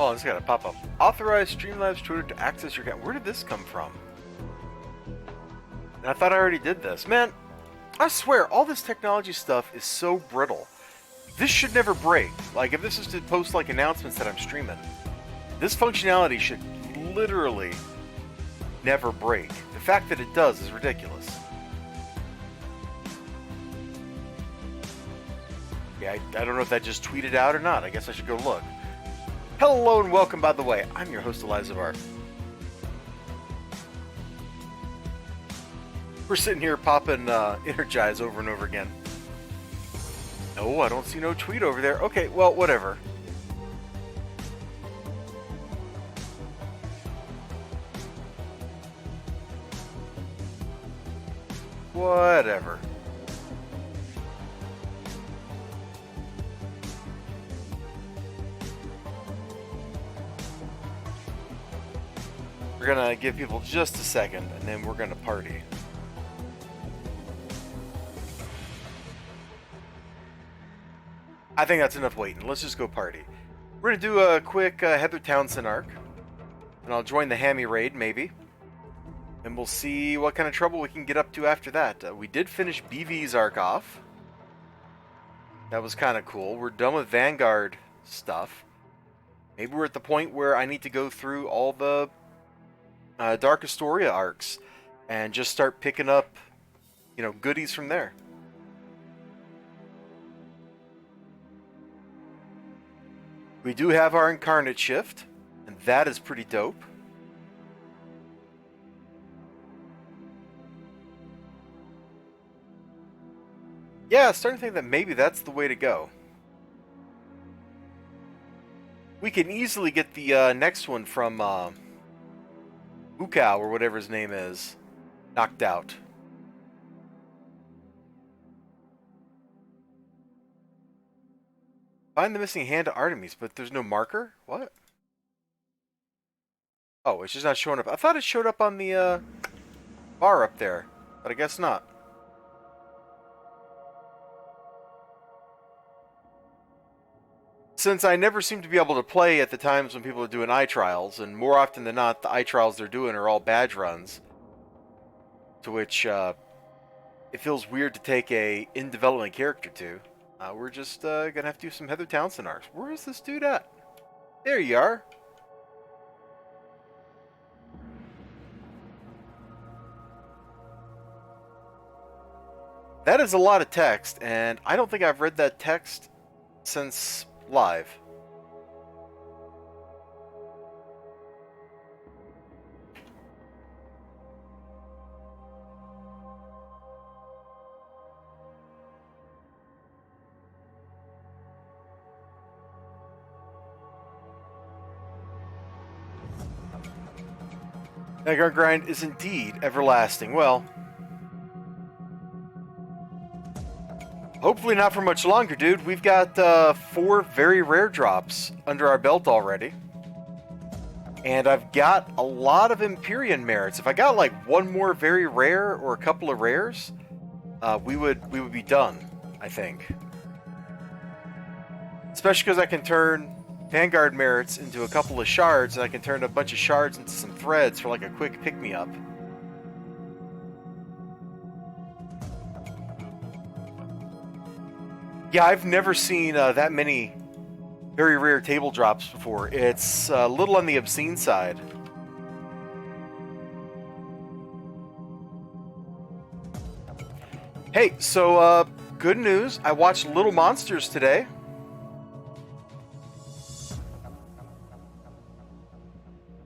Oh, it's got a pop-up. Authorize Streamlabs Twitter to access your account. Where did this come from? And I thought I already did this. Man, I swear, all this technology stuff is so brittle. This should never break. Like, if this is to post, like, announcements that I'm streaming, this functionality should literally never break. The fact that it does is ridiculous. Yeah, I don't know if that just tweeted out or not. I guess I should go look. Hello and welcome, by the way. I'm your host, elizibar. We're sitting here popping Energize over and over again. No, I don't see no tweet over there. Okay, well, whatever. Whatever. We're gonna give people just a second, and then we're gonna party. I think that's enough waiting. Let's just go party. We're gonna do a quick Heather Townsend arc, and I'll join the Hammy raid, maybe. And we'll see what kind of trouble we can get up to after that. We did finish BV's arc off. That was kind of cool. We're done with Vanguard stuff. Maybe we're at the point where I need to go through all the Dark Astoria arcs and just start picking up, you know, goodies from there. We do have our Incarnate shift, and that is pretty dope. Yeah, I'm starting to think that maybe that's the way to go. We can easily get the next one from Ukao, or whatever his name is, knocked out. Find the missing hand to Artemis, but there's no marker? What? Oh, it's just not showing up. I thought it showed up on the bar up there, but I guess not. Since I never seem to be able to play at the times when people are doing eye trials, and more often than not, the eye trials they're doing are all badge runs, to which it feels weird to take a in-development character to. We're just gonna have to do some Heather Townsend arcs. Where is this dude at? There you are. That is a lot of text, and I don't think I've read that text since live. Vanguard grind is indeed everlasting. Well, hopefully not for much longer, dude. We've got 4 very rare drops under our belt already. And I've got a lot of Empyrean merits. If I got like one more very rare or a couple of rares, we would be done, I think. Especially because I can turn Vanguard merits into a couple of shards, and I can turn a bunch of shards into some threads for like a quick pick-me-up. Yeah, I've never seen that many very rare table drops before. It's a little on the obscene side. Hey, so good news. I watched Little Monsters today.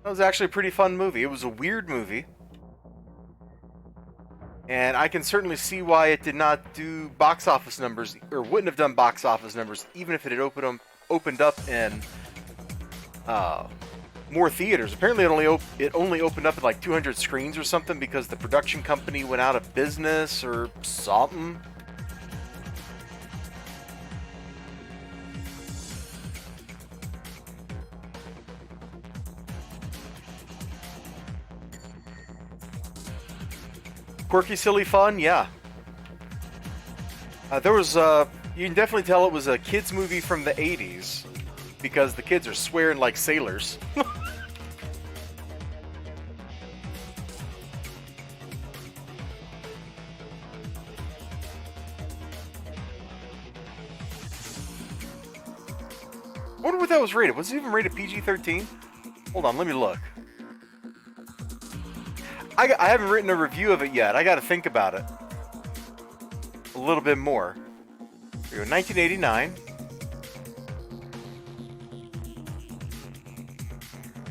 That was actually a pretty fun movie. It was a weird movie. And I can certainly see why it did not do box office numbers, or wouldn't have done box office numbers, even if it had opened up in more theaters. Apparently it only opened up at like 200 screens or something because the production company went out of business or something. Quirky, silly fun, yeah. There was, you can definitely tell it was a kids movie from the 80s. because the kids are swearing like sailors. I wonder what that was rated. Was it even rated PG-13? Hold on, let me look. I haven't written a review of it yet. I got to think about it a little bit more. Here we go, 1989.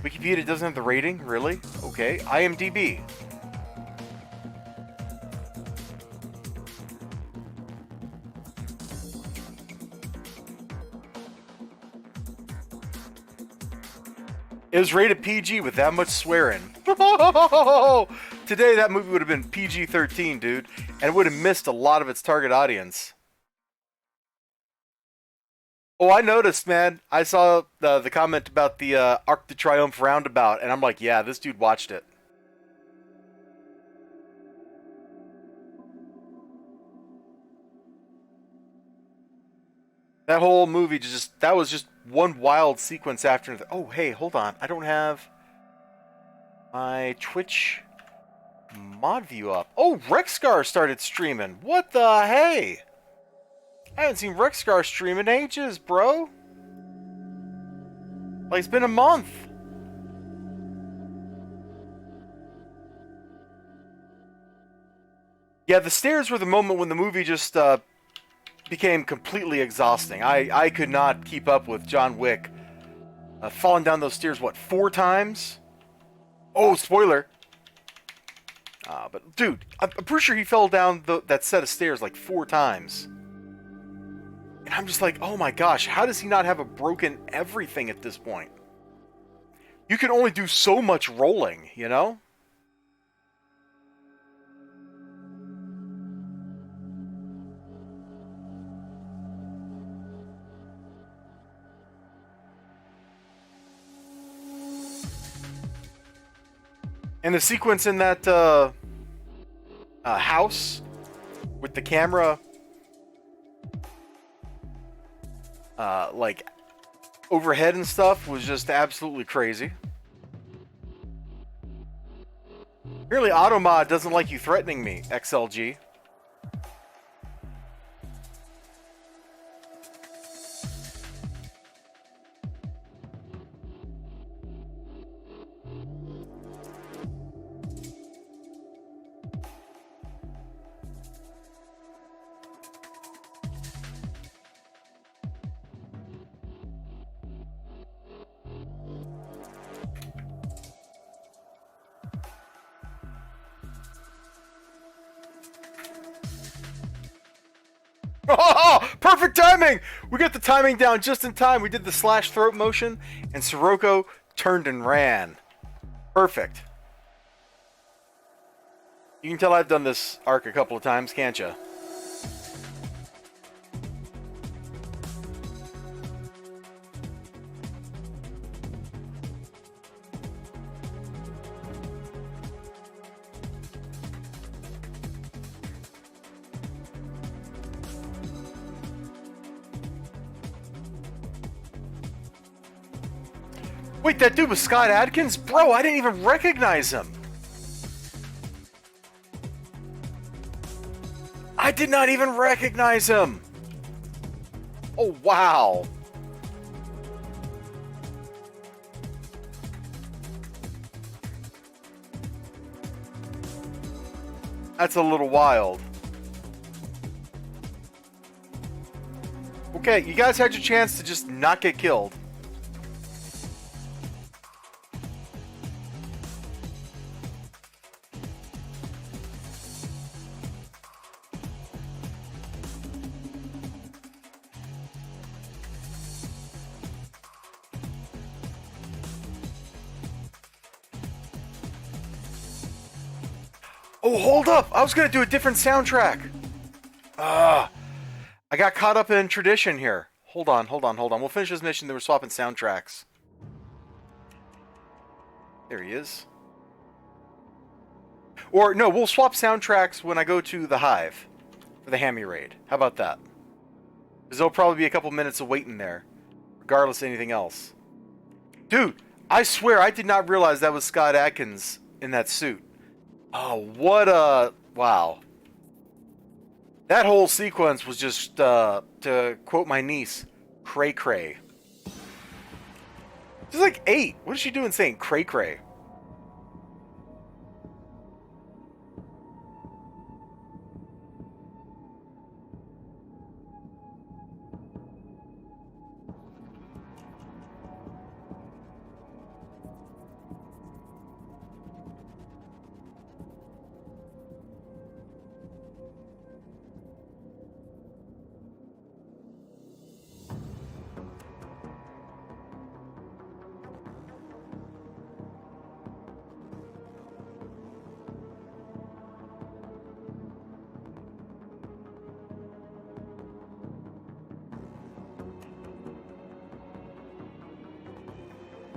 Wikipedia doesn't have the rating? Really? Okay. IMDb. It was rated PG with that much swearing. Today, that movie would have been PG-13, dude. And it would have missed a lot of its target audience. Oh, I noticed, man. I saw the comment about the Arc de Triomphe roundabout, and I'm like, yeah, this dude watched it. That whole movie that was just one wild sequence after another. Oh, hey, hold on. I don't have my Twitch mod view up. Oh, Rexcar started streaming. What the hey? I haven't seen Rexcar stream in ages, bro. Like, it's been a month. Yeah, the stairs were the moment when the movie just became completely exhausting. I could not keep up with John Wick falling down those stairs, what, 4 times? Oh, spoiler. But, dude, I'm pretty sure he fell down that set of stairs like 4 times. And I'm just like, oh my gosh, how does he not have a broken everything at this point? You can only do so much rolling, you know? And the sequence in that house with the camera like overhead and stuff was just absolutely crazy. Apparently Automod doesn't like you threatening me, XLG. Oh, perfect timing! We got the timing down just in time. We did the slash throat motion, and Sirocco turned and ran. Perfect. You can tell I've done this arc a couple of times, can't you? Wait, that dude was Scott Adkins? Bro, I didn't even recognize him. I did not even recognize him. Oh, wow. That's a little wild. Okay, you guys had your chance to just not get killed. Oh, hold up! I was gonna do a different soundtrack! I got caught up in tradition here. Hold on. We'll finish this mission, then we're swapping soundtracks. There he is. Or, no, we'll swap soundtracks when I go to the Hive. For the Hammy Raid. How about that? Because there'll probably be a couple minutes of waiting there. regardless of anything else. Dude, I swear I did not realize that was Scott Adkins in that suit. Oh, what a... Wow. That whole sequence was just, to quote my niece, cray-cray. She's like 8. What is she doing saying cray-cray?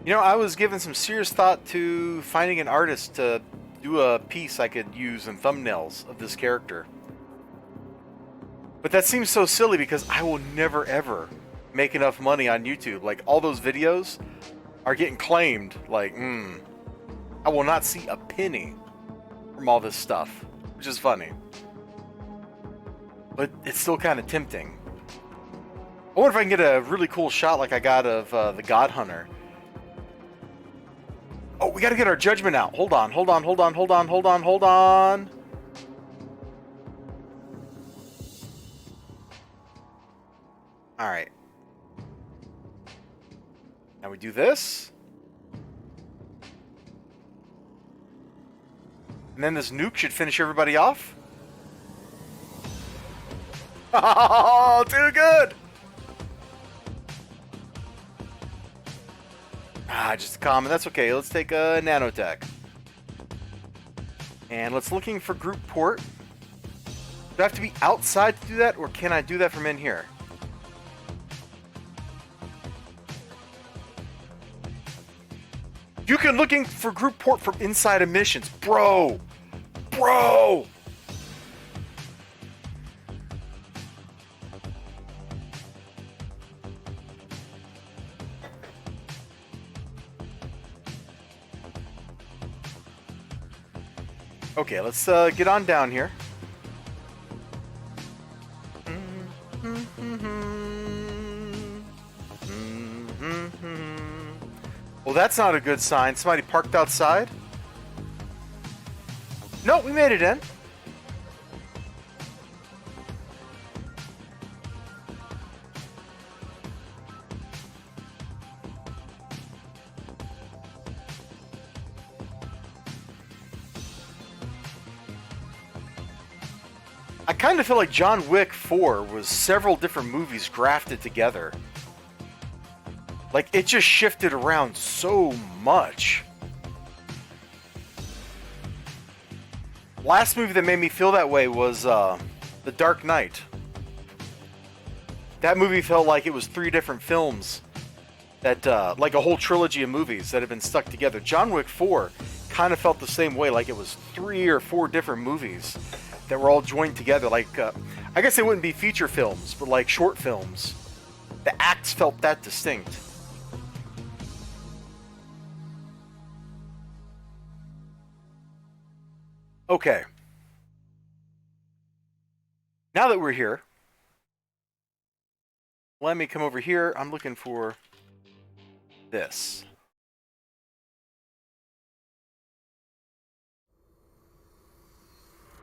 You know, I was giving some serious thought to finding an artist to do a piece I could use in thumbnails of this character. But that seems so silly because I will never ever make enough money on YouTube. Like, all those videos are getting claimed. Like, I will not see a penny from all this stuff, which is funny. But it's still kind of tempting. I wonder if I can get a really cool shot like I got of the God Hunter. Oh, we gotta get our judgment out. Hold on. Alright. Now we do this. And then this nuke should finish everybody off. Oh, too good! Just a common. That's okay. Let's take a nanotech. And let's looking for group port. Do I have to be outside to do that, or can I do that from in here? You can looking for group port from inside of missions. Bro! Bro! Okay, let's get on down here. Well, that's not a good sign. Somebody parked outside? No, we made it in. I kind of feel like John Wick 4 was several different movies grafted together. Like, it just shifted around so much. Last movie that made me feel that way was The Dark Knight. That movie felt like it was 3 different films that, like a whole trilogy of movies that had been stuck together. John Wick 4 kind of felt the same way, like it was 3 or 4 different movies that were all joined together. Like, I guess they wouldn't be feature films, but like short films. The acts felt that distinct. Okay. Now that we're here, let me come over here. I'm looking for this.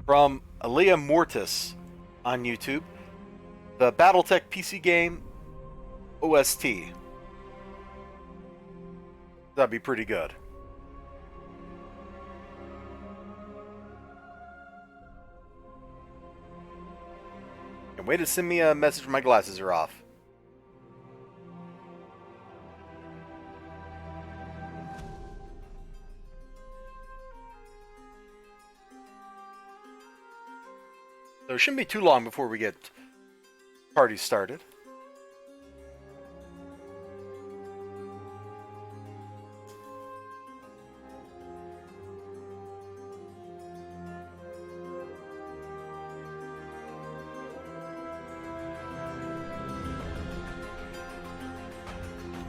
From Alea Mortis on YouTube. The Battletech PC game OST. That'd be pretty good. And way to send me a message when my glasses are off. So it shouldn't be too long before we get parties started.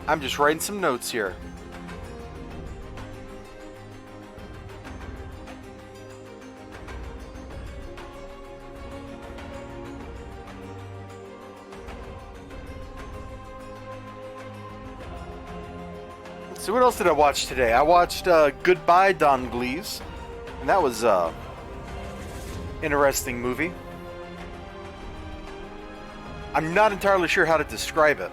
I'm just writing some notes here. So what else did I watch today? I watched Goodbye Don Glees, and that was interesting movie. I'm not entirely sure how to describe it.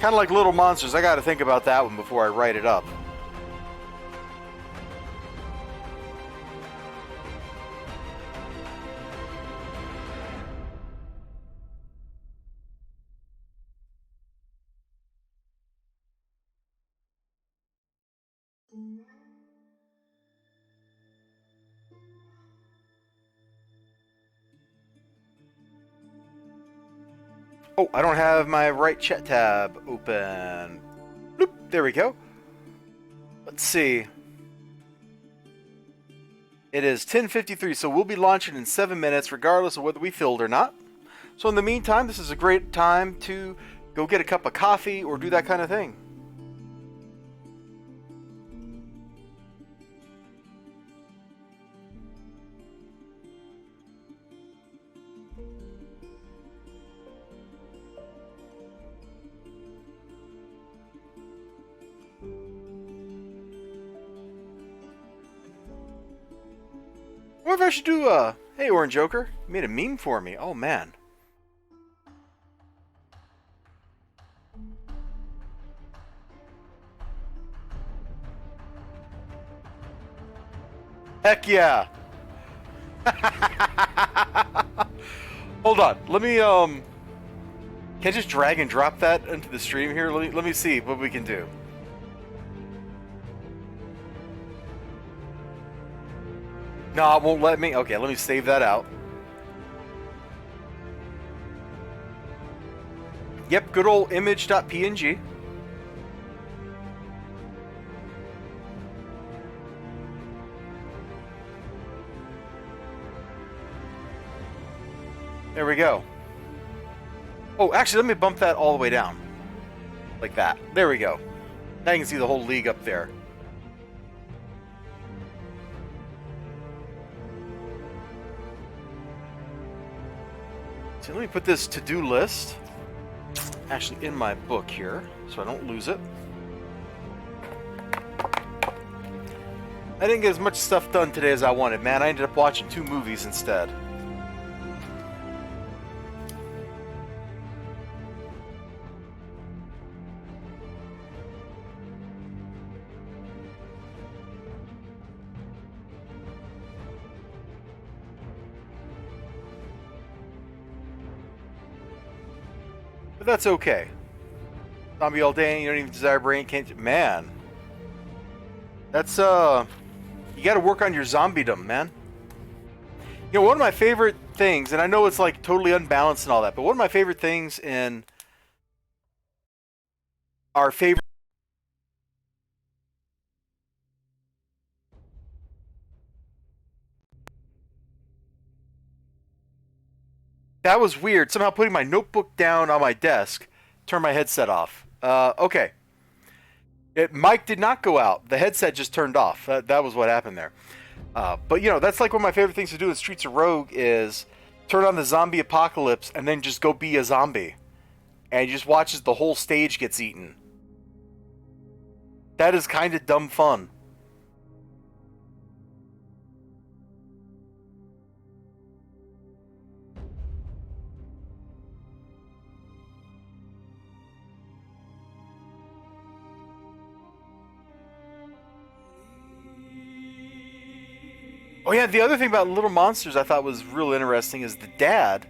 Kind of like Little Monsters. I got to think about that one before I write it up. Oh, I don't have my right chat tab open. Bloop, there we go. Let's see. It is 10:53, so we'll be launching in 7 minutes, regardless of whether we filled or not. So in the meantime, this is a great time to go get a cup of coffee or do that kind of thing. What if I should do a... Hey, Orange Joker, you made a meme for me. Oh, man. Heck yeah. Hold on. Let me, Can I just drag and drop that into the stream here? Let me see what we can do. No, it won't let me. Okay, let me save that out. Yep, good old image.png. There we go. Oh, actually, let me bump that all the way down. Like that. There we go. Now you can see the whole league up there. So let me put this to-do list actually in my book here so I don't lose it. I didn't get as much stuff done today as I wanted, man. I ended up watching 2 movies instead. But that's okay. Zombie all day, you don't even desire brain, can't... Man. That's, you gotta work on your zombiedom, man. You know, one of my favorite things, and I know it's like totally unbalanced and all that, but one of my favorite things in our favorite... That was weird. Somehow putting my notebook down on my desk turned my headset off. Okay. Mic did not go out. The headset just turned off. That was what happened there. But, you know, that's like one of my favorite things to do in Streets of Rogue is turn on the zombie apocalypse and then just go be a zombie. And you just watch as the whole stage gets eaten. That is kind of dumb fun. Oh yeah, the other thing about Little Monsters I thought was real interesting is the dad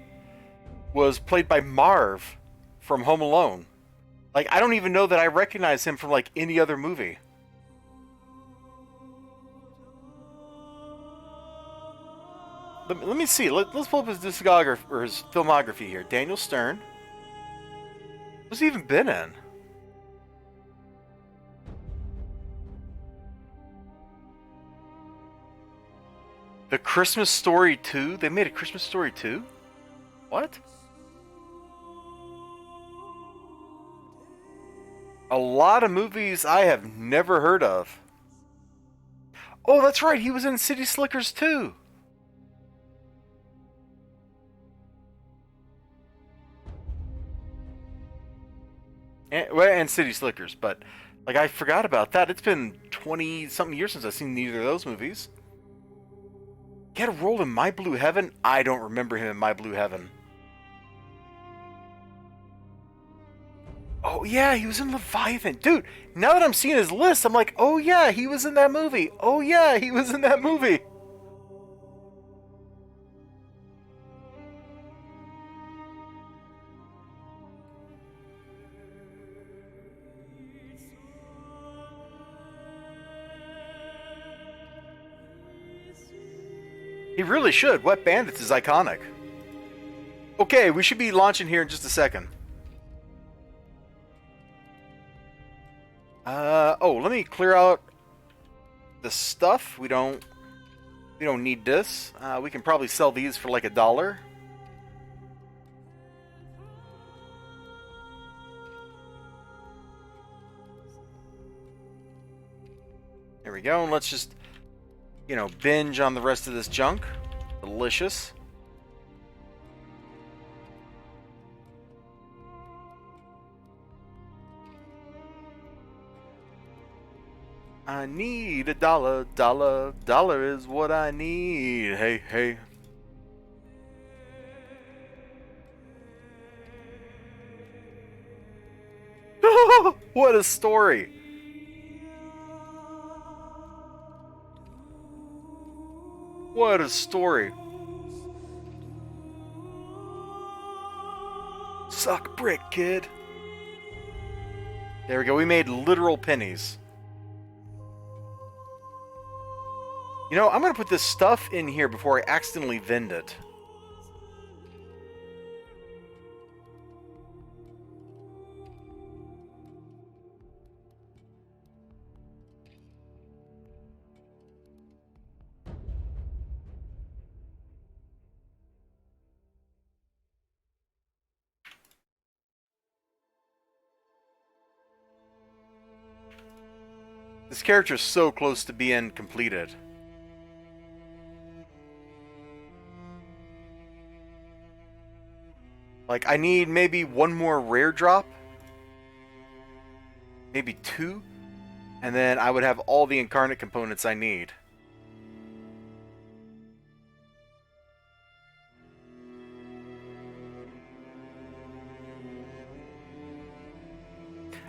was played by Marv from Home Alone. Like, I don't even know that I recognize him from, like, any other movie. Let me see. Let's pull up his discography, or his filmography here. Daniel Stern. What's he even been in? The Christmas Story 2? They made a Christmas Story 2? What? A lot of movies I have never heard of. Oh, that's right. He was in City Slickers too. And City Slickers, but like I forgot about that. It's been 20 something years since I've seen either of those movies. He had a role in My Blue Heaven? I don't remember him in My Blue Heaven. Oh yeah, he was in Leviathan. Dude, now that I'm seeing his list, I'm like, oh yeah, he was in that movie. Oh yeah, he was in that movie. He really should. Wet Bandits is iconic. Okay, we should be launching here in just a second. Oh, let me clear out the stuff. We don't need this. We can probably sell these for like $1. There we go. And let's just, binge on the rest of this junk. Delicious. I need $1, dollar is what I need. Hey, hey. What a story. What a story. Suck brick, kid. There we go. We made literal pennies. I'm going to put this stuff in here before I accidentally vend it. This character is so close to being completed. Like, I need maybe one more rare drop. Maybe 2. And then I would have all the incarnate components I need.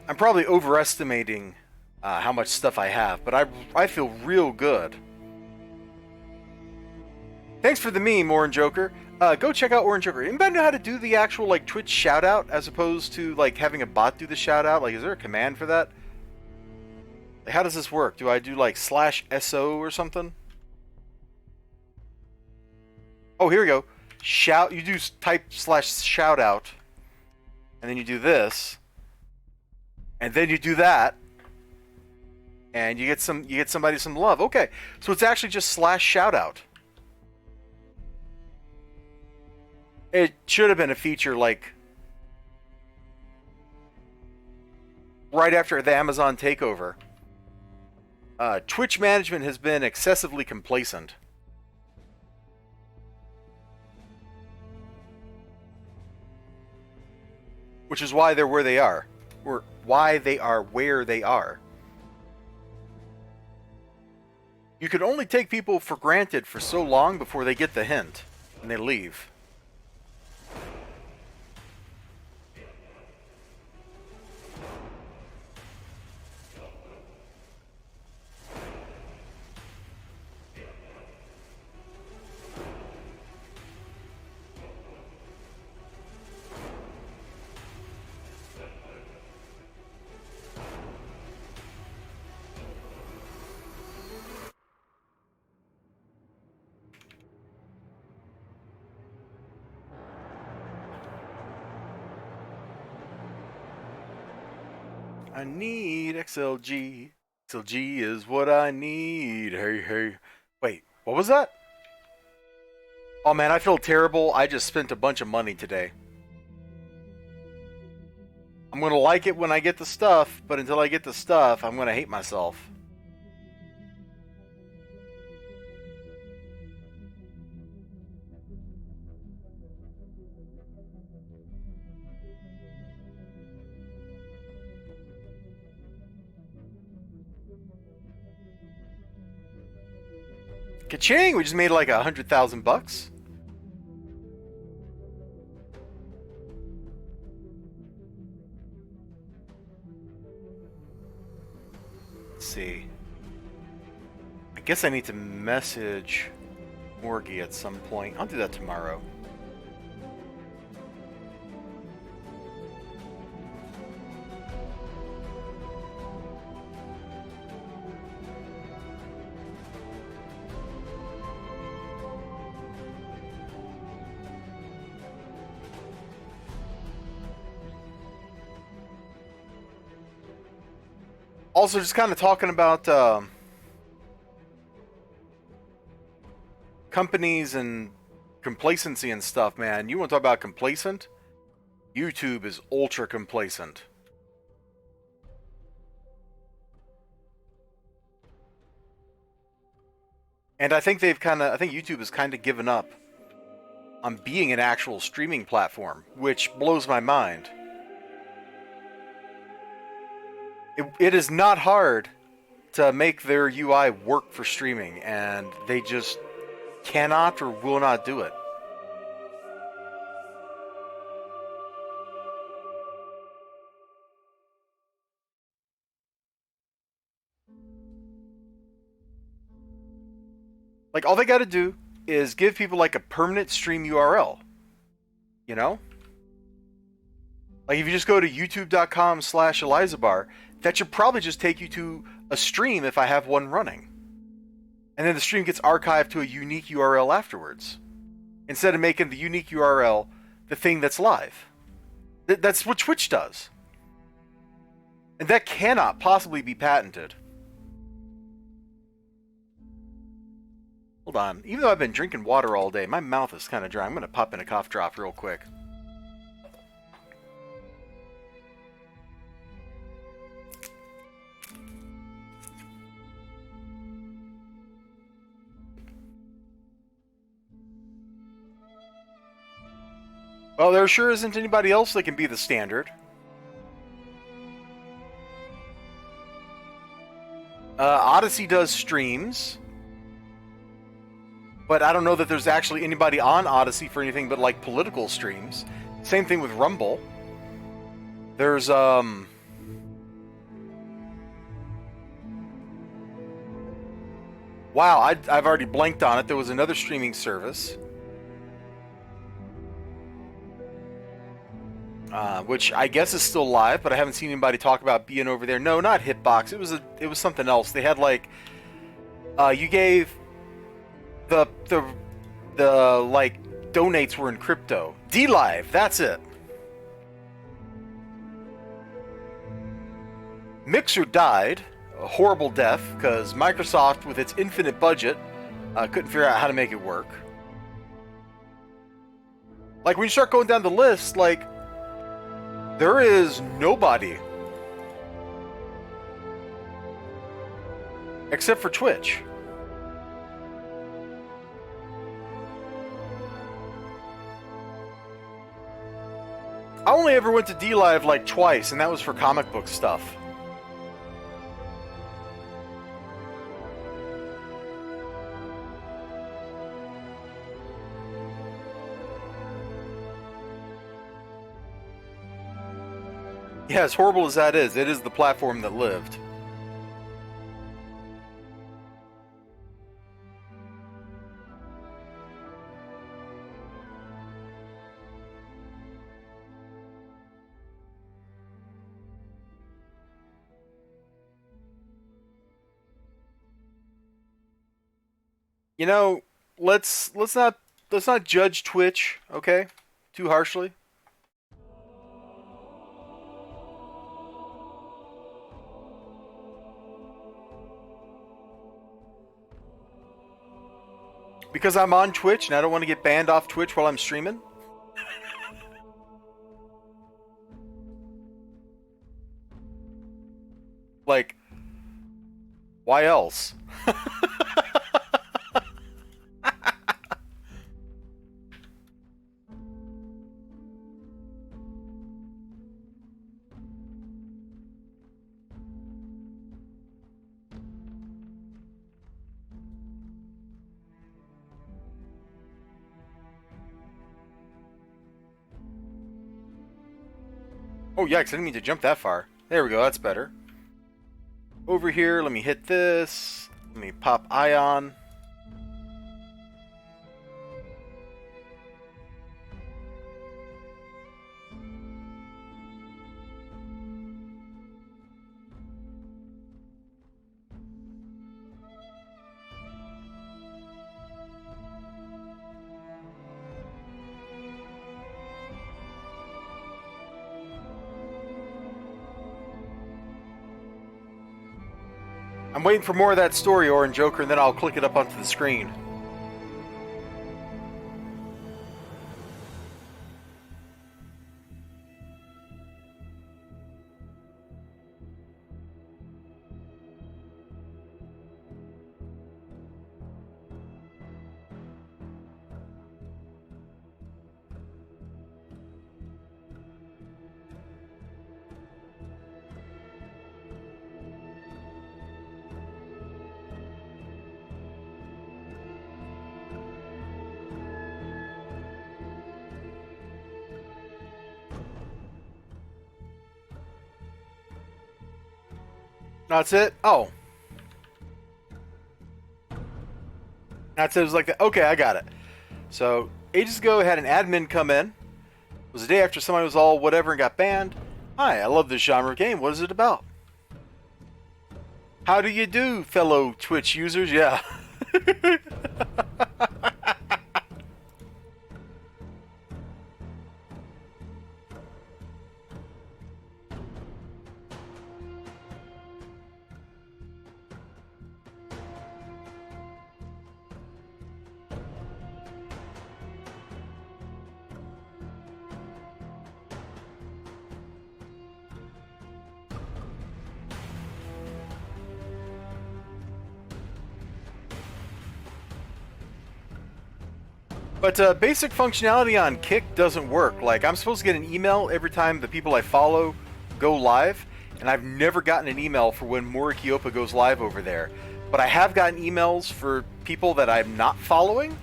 I'm probably overestimating how much stuff I have, but I feel real good. Thanks for the meme, Orange Joker. Go check out Orange Joker. Anybody know how to do the actual like Twitch shout out as opposed to like having a bot do the shout out? Like, is there a command for that? Like, how does this work? Do I do like /SO or something? Oh, here we go. Shout. You do type /shout out, and then you do this, and then you do that, and you get somebody some love. Okay, so it's actually just /shout out. It should have been a feature like right after the Amazon takeover. Twitch management has been excessively complacent. Which is why they're where they are. Or why they are where they are. You could only take people for granted for so long before they get the hint and they leave. I need XLG. XLG is what I need. Hey, hey. Wait, what was that? Oh man, I feel terrible. I just spent a bunch of money today. I'm gonna like it when I get the stuff, but until I get the stuff, I'm gonna hate myself. Ka-ching! We just made like $100,000. Let's see. I guess I need to message Morgie at some point. I'll do that tomorrow. Also, just kind of talking about companies and complacency and stuff, man. You want to talk about complacent? YouTube is ultra complacent. And I think I think YouTube has kind of given up on being an actual streaming platform, which blows my mind. It is not hard to make their UI work for streaming, and they just cannot or will not do it. Like, all they got to do is give people like a permanent stream URL. You know? Like, if you just go to youtube.com/elizibar, that should probably just take you to a stream if I have one running. And then the stream gets archived to a unique URL afterwards. Instead of making the unique URL the thing that's live. That's what Twitch does. And that cannot possibly be patented. Hold on. Even though I've been drinking water all day, my mouth is kind of dry. I'm going to pop in a cough drop real quick. Well, there sure isn't anybody else that can be the standard. Odyssey does streams. But I don't know that there's actually anybody on Odyssey for anything but like political streams. Same thing with Rumble. There's wow, I've already blanked on it. There was another streaming service. Which I guess is still live, but I haven't seen anybody talk about being over there. No, not Hitbox. It was something else. They had like you gave the like donates were in crypto. DLive, that's it. Mixer died, a horrible death, because Microsoft, with its infinite budget, couldn't figure out how to make it work. Like, when you start going down the list, like, there is nobody. Except for Twitch. I only ever went to DLive like twice, and that was for comic book stuff. Yeah, as horrible as that is, it is the platform that lived. You know, let's not judge Twitch, okay? Too harshly. Because I'm on Twitch and I don't want to get banned off Twitch while I'm streaming? Like, why else? Oh, yikes, I didn't mean to jump that far. There we go, that's better. Over here, let me hit this. Let me pop Ion. I'm waiting for more of that story, Orange Joker, and then I'll click it up onto the screen. That's it? Oh. That's it. It was like that. Okay, I got it. So, ages ago, I had an admin come in. It was the day after somebody was all whatever and got banned. Hi, I love this genre of game. What is it about? How do you do, fellow Twitch users? Yeah. But basic functionality on Kick doesn't work. Like, I'm supposed to get an email every time the people I follow go live, and I've never gotten an email for when Morikiopa goes live over there. But I have gotten emails for people that I'm not following.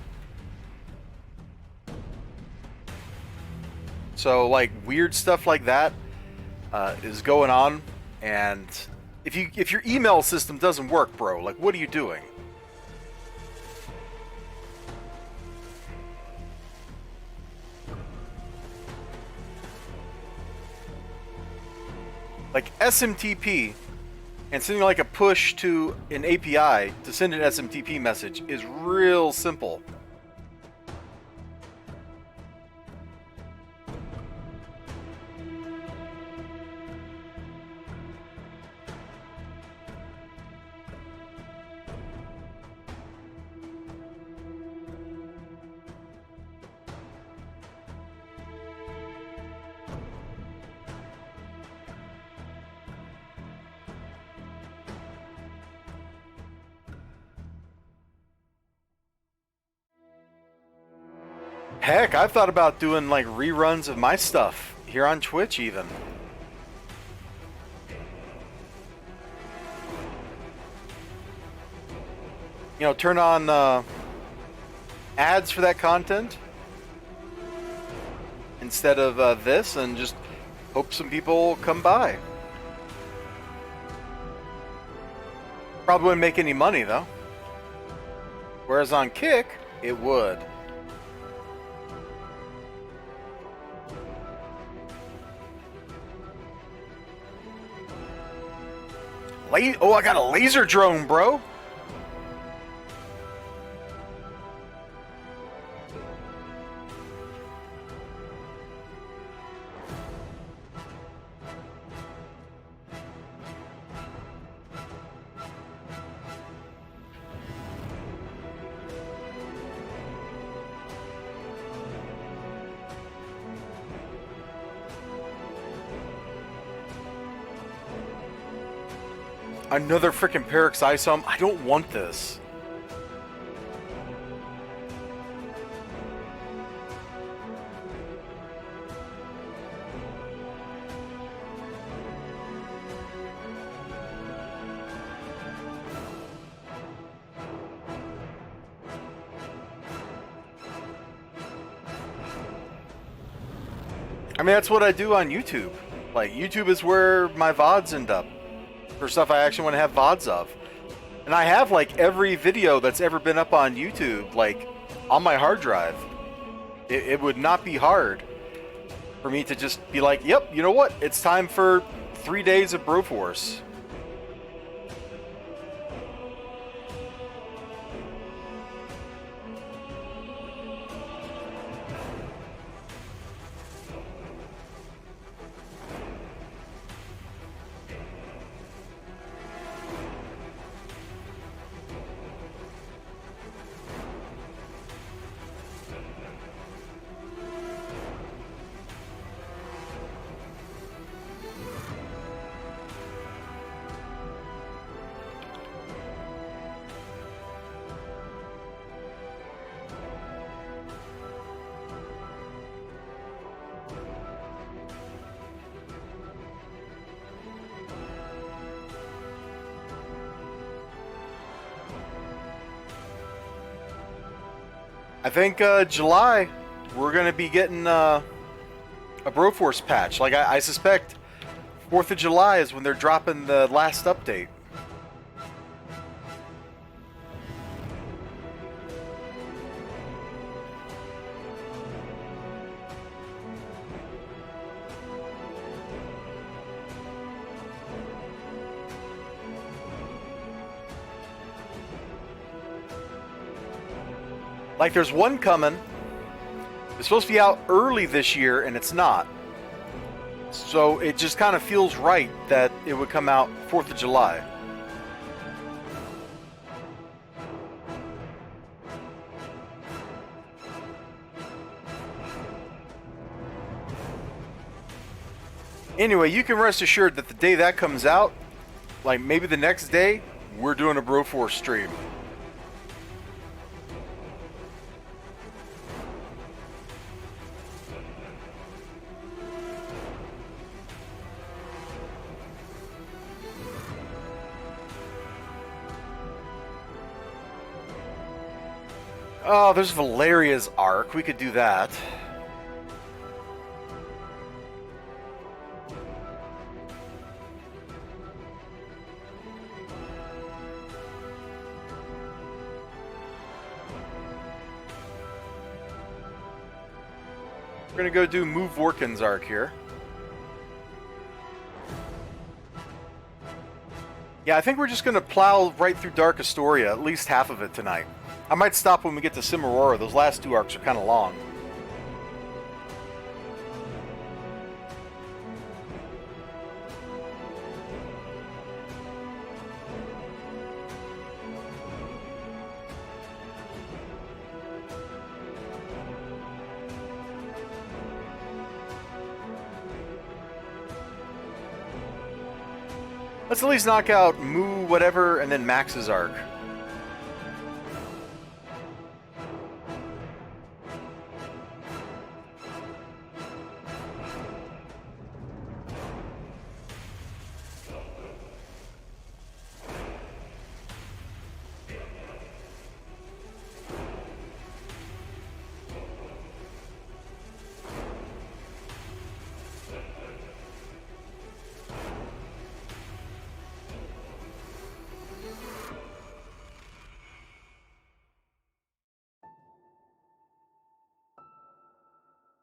So, like, weird stuff like that is going on, and if your email system doesn't work, bro, like, what are you doing? Like SMTP and sending like a push to an API to send an SMTP message is real simple. Heck, I've thought about doing like reruns of my stuff here on Twitch even. You know, turn on ads for that content instead of this and just hope some people come by. Probably wouldn't make any money though. Whereas on Kick, it would. Oh, I got a laser drone, bro. Another freaking Paroxysome. I don't want this. I mean, that's what I do on YouTube. Like, YouTube is where my VODs end up. For stuff I actually want to have VODs of. And I have, like, every video that's ever been up on YouTube, like, on my hard drive. It would not be hard for me to just be like, yep, you know what? It's time for 3 days of Broforce. I think July, we're going to be getting a Broforce patch. Like, I suspect 4th of July is when they're dropping the last update. Like, there's one coming. It's supposed to be out early this year, and it's not. So it just kind of feels right that it would come out 4th of July. Anyway, you can rest assured that the day that comes out, like maybe the next day, we're doing a Broforce stream. Oh, there's Valeria's Arc. We could do that. We're gonna go do Move Vorkin's Arc here. Yeah, I think we're just gonna plow right through Dark Astoria, at least half of it tonight. I might stop when we get to Cimarora. Those last 2 arcs are kind of long. Let's at least knock out Moo whatever and then Max's arc.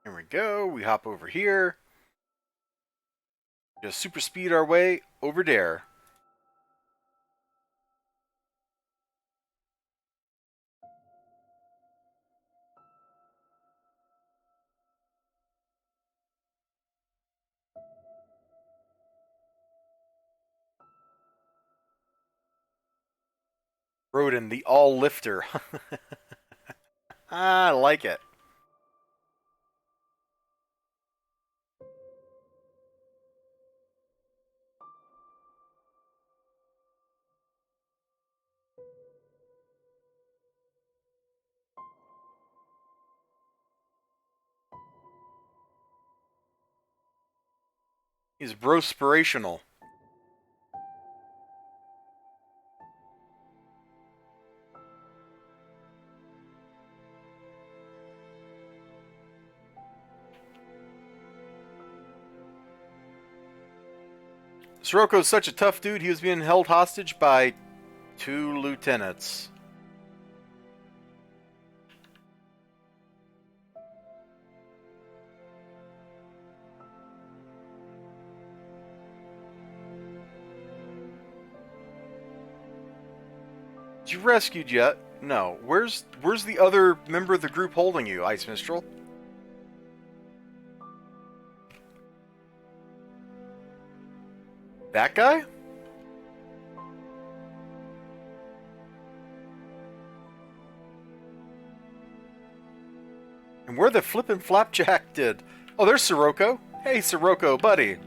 Here we go. We hop over here. Just super speed our way over there. Rodin, the all lifter. I like it. He's brospirational. Siroko's such a tough dude, he was being held hostage by 2 lieutenants. Did you rescued yet? No. Where's the other member of the group holding you, Ice Mistral? That guy? And where the flippin' flapjack did? Oh, there's Sirocco. Hey, Sirocco, buddy.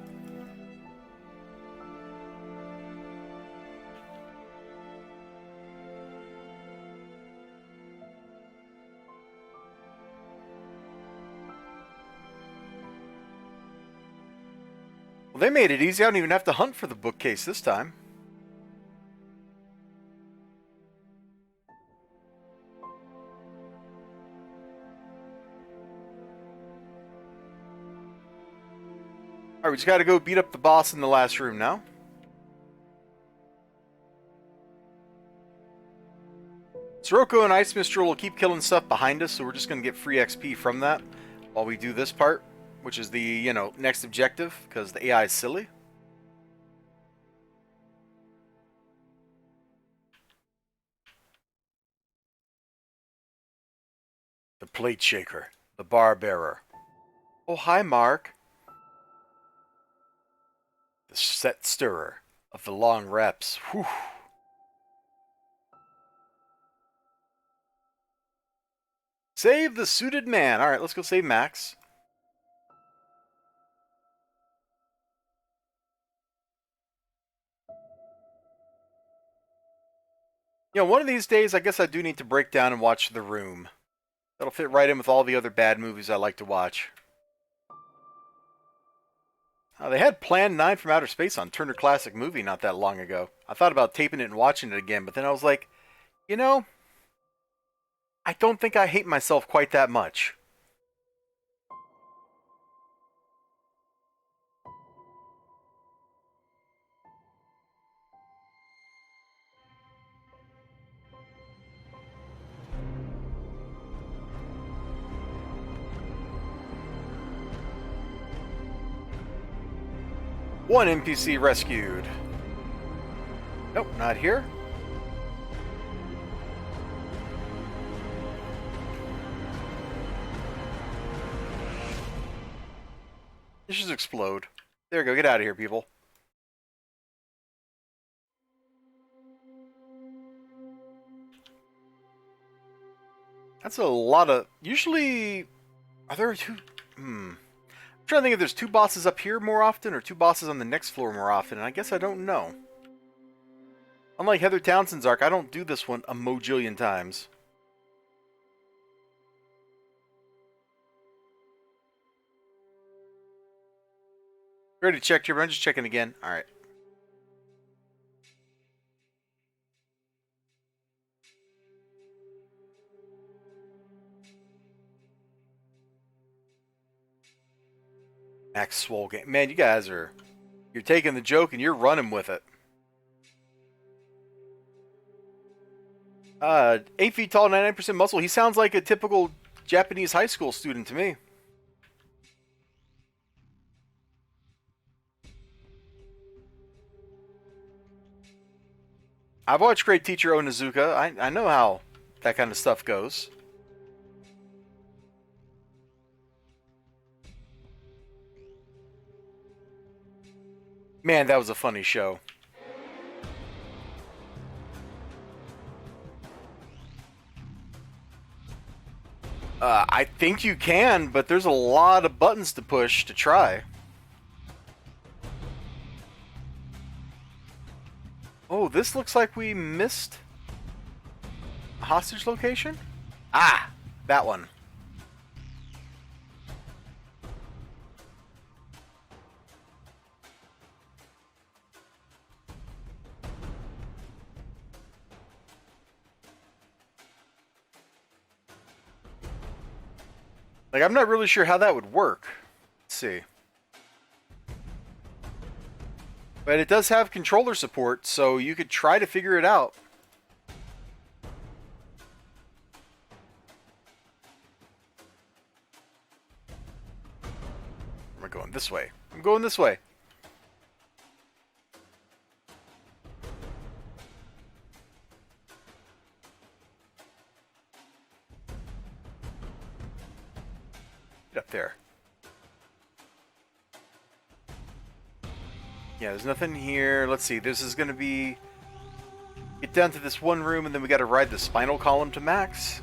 Well, they made it easy. I don't even have to hunt for the bookcase this time. Alright, we just gotta go beat up the boss in the last room now. Sirocco and Ice Mistral will keep killing stuff behind us, so we're just gonna get free XP from that while we do this part, which is the, you know, next objective, because the AI is silly. The plate shaker. The bar bearer. Oh, hi, Mark. The set stirrer of the long reps. Whew. Save the suited man. Alright, let's go save Max. You know, one of these days, I guess I do need to break down and watch The Room. That'll fit right in with all the other bad movies I like to watch. They had Plan 9 from Outer Space on Turner Classic Movie not that long ago. I thought about taping it and watching it again, but then I was like, you know, I don't think I hate myself quite that much. One NPC rescued. Nope, not here. Let's just explode. There we go, get out of here, people. That's a lot of... Usually... Are there two... I'm trying to think if there's 2 bosses up here more often or 2 bosses on the next floor more often, and I guess I don't know. Unlike Heather Townsend's arc, I don't do this one a mojillion times. Already checked here, but I'm just checking again. Alright. Max Swole game. Man, you guys are... You're taking the joke and you're running with it. 8 feet tall, 99% muscle. He sounds like a typical Japanese high school student to me. I've watched Great Teacher Onizuka. I know how that kind of stuff goes. Man, that was a funny show. I think you can, but there's a lot of buttons to push to try. Oh, this looks like we missed a hostage location? Ah, that one. Like, I'm not really sure how that would work. Let's see. But it does have controller support, so you could try to figure it out. Am I going this way? I'm going this way. Get up there. Yeah, there's nothing here. Let's see. This is going to be... Get down to this one room, and then we got to ride the spinal column to max.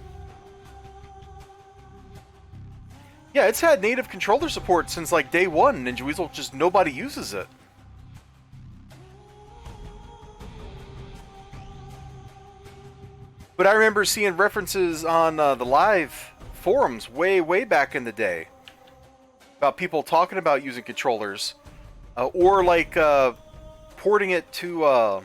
Yeah, it's had native controller support since, like, day one. Ninja Weasel, just nobody uses it. But I remember seeing references on the live forums way back in the day about people talking about using controllers. Or, like, porting it to,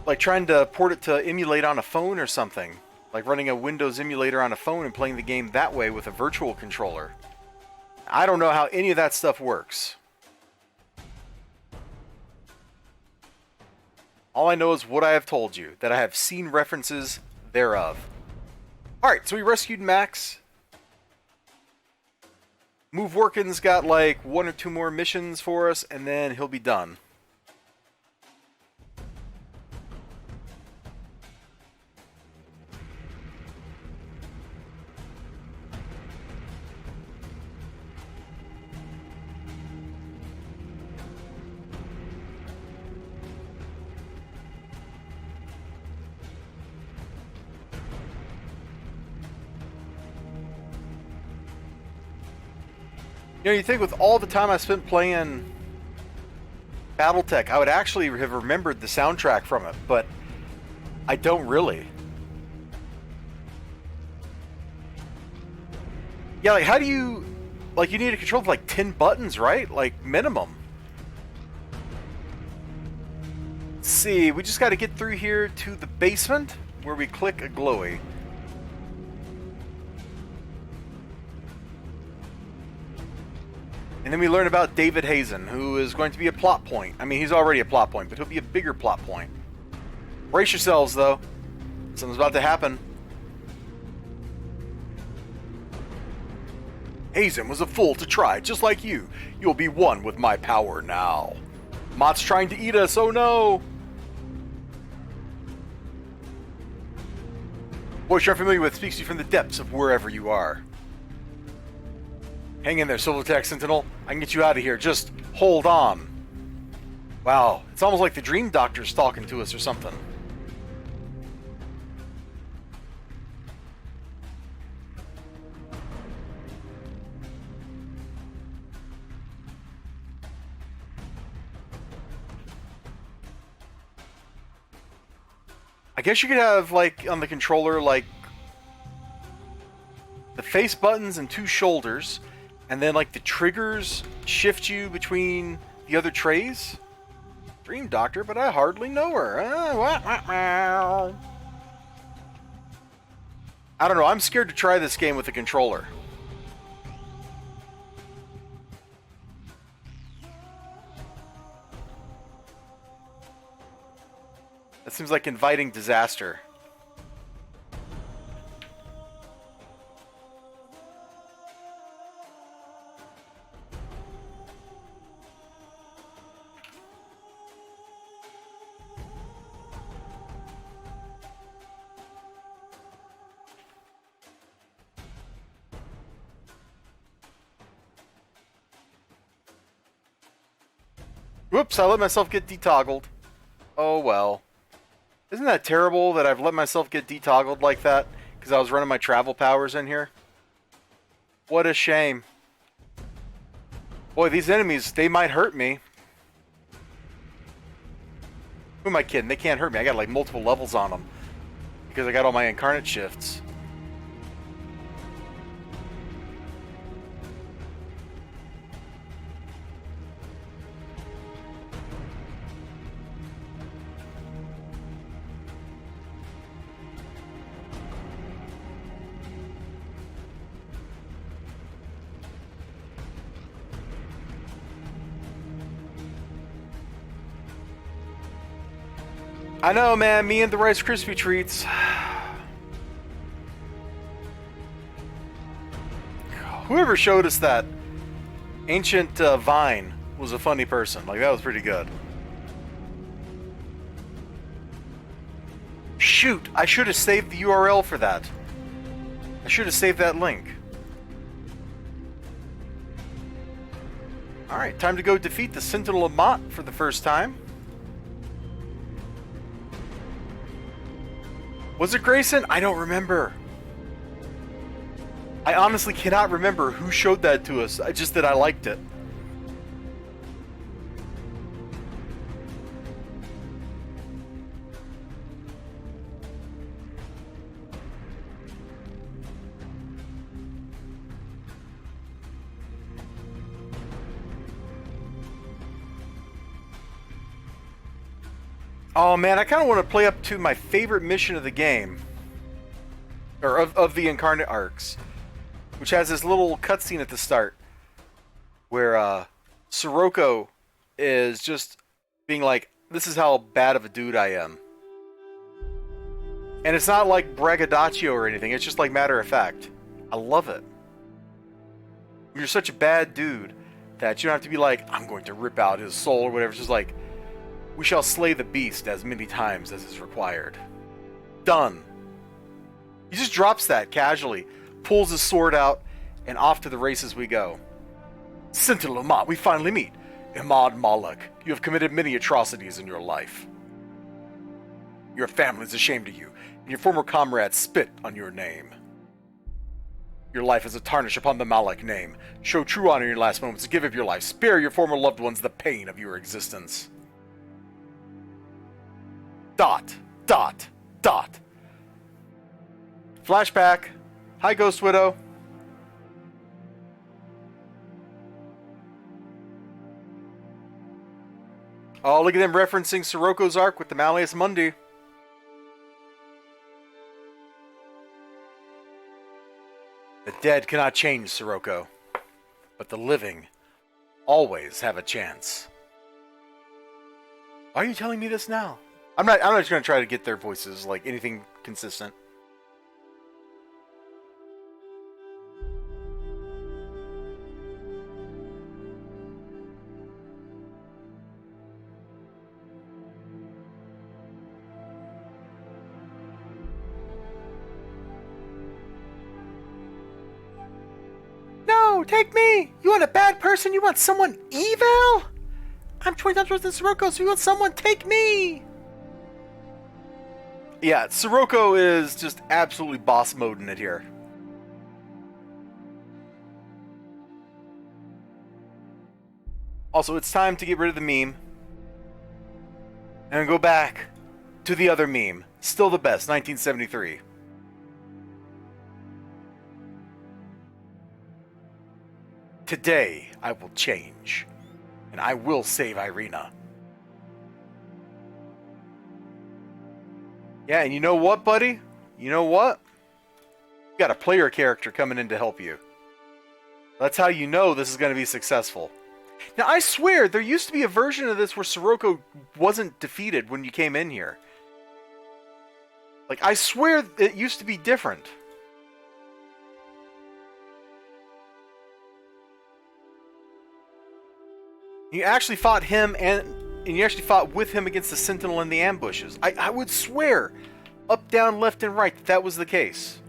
like, trying to port it to emulate on a phone or something. Like, running a Windows emulator on a phone and playing the game that way with a virtual controller. I don't know how any of that stuff works. All I know is what I have told you, that I have seen references thereof. Alright, so we rescued Max. Move Workin's got like 1 or 2 more missions for us, and then he'll be done. You know, you think with all the time I spent playing Battletech, I would actually have remembered the soundtrack from it, but I don't really. Yeah, like, how do you... Like, you need to control like 10 buttons, right? Like, minimum. Let's see, we just got to get through here to the basement, where we click a glowy. And then we learn about David Hazen, who is going to be a plot point. I mean, he's already a plot point, but he'll be a bigger plot point. Brace yourselves, though. Something's about to happen. Hazen was a fool to try, just like you. You'll be one with my power now. Mott's trying to eat us, oh no! Voice you're familiar with speaks to you from the depths of wherever you are. Hang in there, Silvertech Sentinel. I can get you out of here. Just hold on. Wow, it's almost like the Dream Doctor's talking to us or something. I guess you could have, like, on the controller, like, the face buttons and 2 shoulders, and then, like, the triggers shift you between the other trays? Dream Doctor, but I hardly know her. I don't know, I'm scared to try this game with a controller. That seems like inviting disaster. Whoops, I let myself get detoggled. Oh well. Isn't that terrible that I've let myself get detoggled like that? Because I was running my travel powers in here? What a shame. Boy, these enemies, they might hurt me. Who am I kidding? They can't hurt me. I got like multiple levels on them. Because I got all my incarnate shifts. I know, man. Me and the Rice Krispie treats. Whoever showed us that ancient vine was a funny person. Like, that was pretty good. Shoot! I should have saved the URL for that. I should have saved that link. Alright, time to go defeat the Sentinel of Mott for the first time. Was it Grayson? I don't remember. I honestly cannot remember who showed that to us. I just that I liked it. Oh man, I kind of want to play up to my favorite mission of the game. Or of the Incarnate arcs. Which has this little cutscene at the start. Where Sirocco is just being like, this is how bad of a dude I am. And it's not like braggadocio or anything, it's just like matter of fact. I love it. You're such a bad dude that you don't have to be like, I'm going to rip out his soul or whatever. It's just like, we shall slay the beast as many times as is required. Done. He just drops that casually, pulls his sword out, and off to the races we go. Sentinel of Mott, we finally meet. Imad Malak, you have committed many atrocities in your life. Your family is ashamed of you, and your former comrades spit on your name. Your life is a tarnish upon the Malak name. Show true honor in your last moments. Give up your life. Spare your former loved ones the pain of your existence. ... Flashback. Hi, Ghost Widow. Oh, look at them referencing Sirocco's arc with the Malleus Mundi. The dead cannot change Sirocco, but the living always have a chance. Why are you telling me this now? I'm not just going to try to get their voices, like anything consistent. No, take me! You want a bad person? You want someone evil? I'm 20 times worse than Sirocco, so you want someone, take me! Yeah, Sirocco is just absolutely boss moding it here. Also, it's time to get rid of the meme. And go back to the other meme. Still the best, 1973. Today, I will change. And I will save Irina. Yeah, and you know what, buddy? You know what? You got a player character coming in to help you. That's how you know this is going to be successful. Now, I swear, there used to be a version of this where Sirocco wasn't defeated when you came in here. Like, I swear it used to be different. You actually fought him and you actually fought with him against the Sentinel in the ambushes. I would swear, up, down, left, and right, that was the case.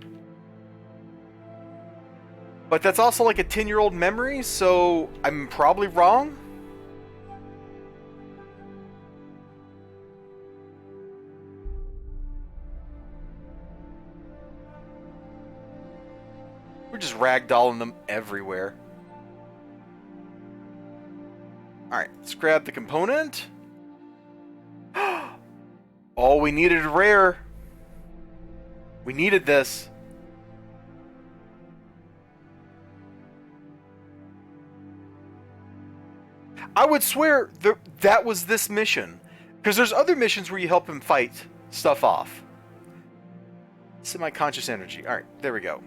But that's also like a 10-year-old memory, so I'm probably wrong. We're just ragdolling them everywhere. Alright, let's grab the component. Oh, we needed rare. We needed this. I would swear that was this mission. Because there's other missions where you help him fight stuff off. Semi-conscious energy. Alright, there we go.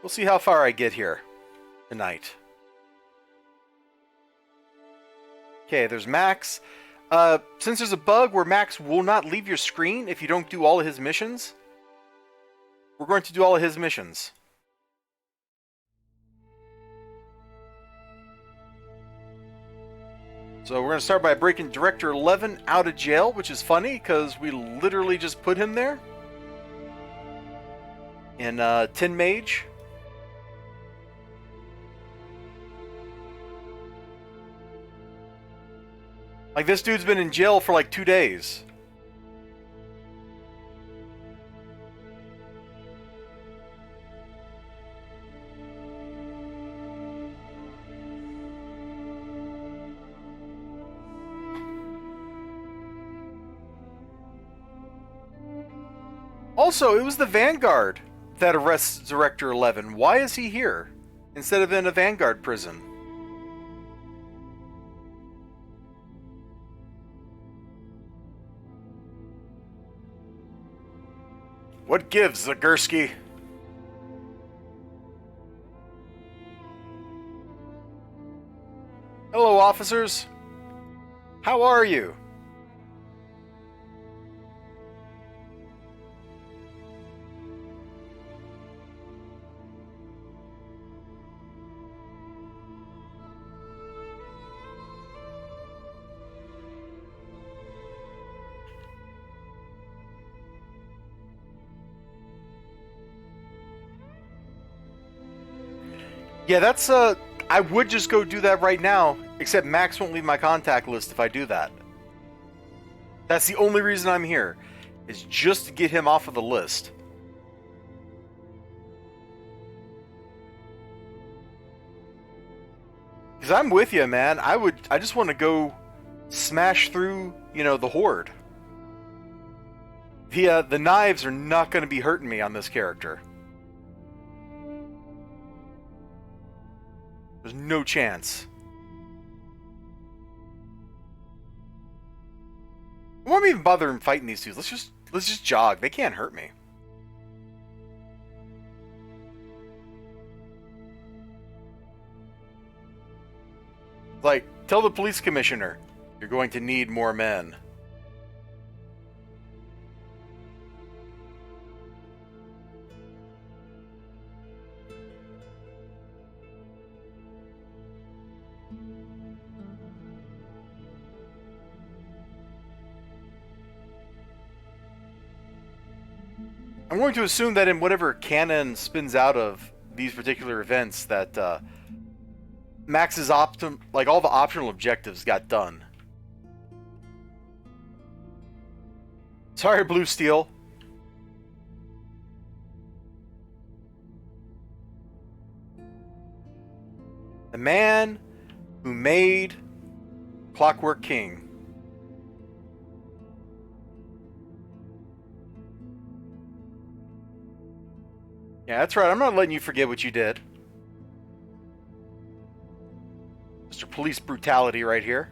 We'll see how far I get here tonight. Okay, there's Max. Since there's a bug where Max will not leave your screen if you don't do all of his missions, we're going to do all of his missions. So we're going to start by breaking Director 11 out of jail, which is funny because we literally just put him there. In Tin Mage. Like, this dude's been in jail for like 2 days. Also, it was the Vanguard that arrests Director 11. Why is he here instead of in a Vanguard prison? What gives, Zagurski? Hello, officers. How are you? Yeah, that's, I would just go do that right now, except Max won't leave my contact list if I do that. That's the only reason I'm here, is just to get him off of the list. Because I'm with you, man. I just want to go smash through, you know, the Horde. The knives are not going to be hurting me on this character. There's no chance. I won't even bother fighting these dudes. Let's just jog. They can't hurt me. Like, tell the police commissioner, you're going to need more men. I'm going to assume that in whatever canon spins out of these particular events that Max's all the optional objectives got done. Sorry, Blue Steel. The man who made Clockwork King. Yeah, that's right. I'm not letting you forget what you did. Mr. Police Brutality right here.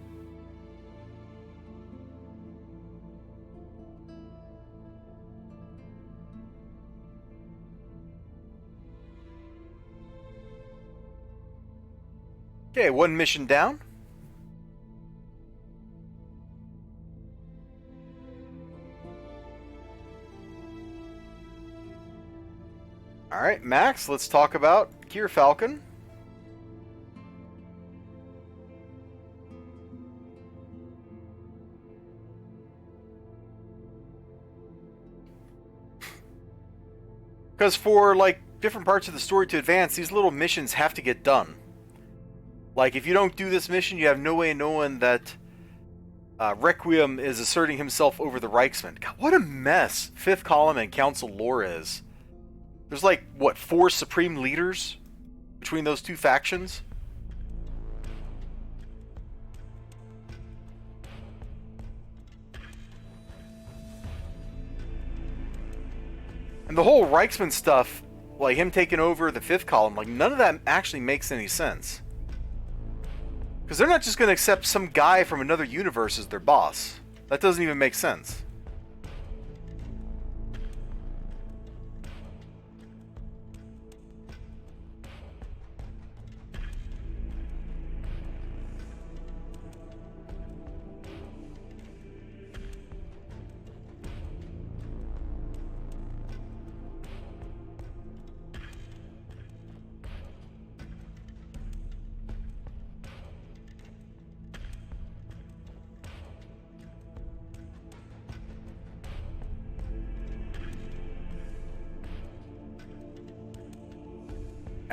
Okay, one mission down. Alright, Max, let's talk about Gear Falcon. Because for, like, different parts of the story to advance, these little missions have to get done. Like, if you don't do this mission, you have no way of knowing that Requiem is asserting himself over the Reichsman. God, what a mess Fifth Column and Council lore is. There's like, what, 4 supreme leaders between those two factions? And the whole Reichsman stuff, like him taking over the Fifth Column, like none of that actually makes any sense. Because they're not just going to accept some guy from another universe as their boss. That doesn't even make sense.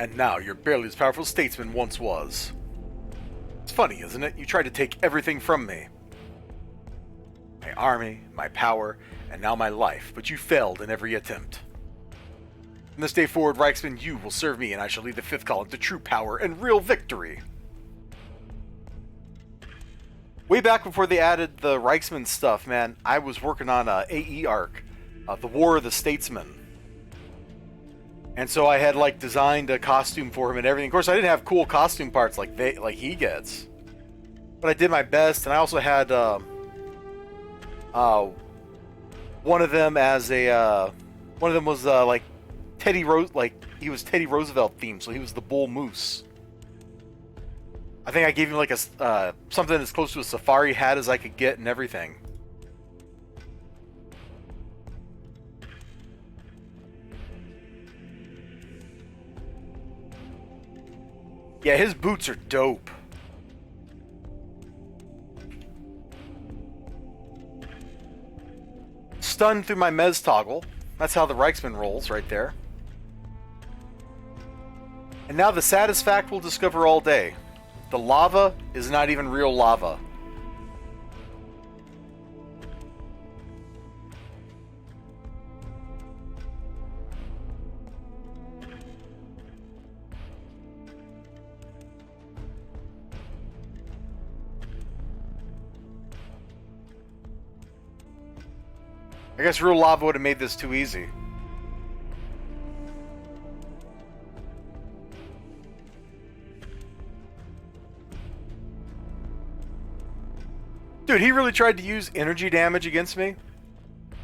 And now you're barely as powerful as statesman once was. It's funny, isn't it? You tried to take everything from me. My army, my power, and now my life, but you failed in every attempt. From this day forward, Reichsman, you will serve me, and I shall lead the 5th column to true power and real victory. Way back before they added the Reichsman stuff, man, I was working on a AE arc, the War of the Statesmen. And so I had like designed a costume for him and everything. Of course, I didn't have cool costume parts like he gets, but I did my best. And I also had one of them as a one of them was like he was Teddy Roosevelt themed, so he was the bull moose. I think I gave him like a something as close to a safari hat as I could get and everything. Yeah, his boots are dope. Stun through my Mez toggle. That's how the Reichsman rolls right there. And now the saddest fact we'll discover all day. The lava is not even real lava. I guess real lava would have made this too easy. Dude, he really tried to use energy damage against me?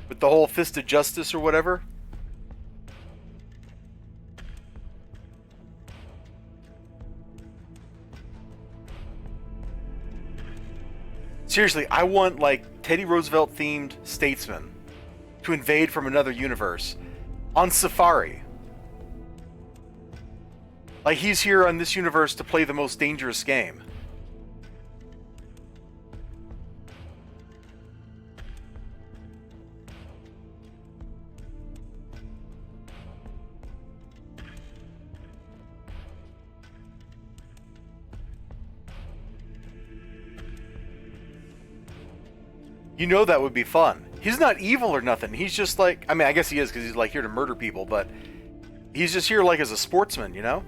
With the whole Fist of Justice or whatever? Seriously, I want, like, Teddy Roosevelt-themed statesman to invade from another universe on Safari. Like, he's here on this universe to play the most dangerous game. You know that would be fun. He's not evil or nothing. He's just like, I mean, I guess he is because he's like here to murder people, but he's just here like as a sportsman, you know?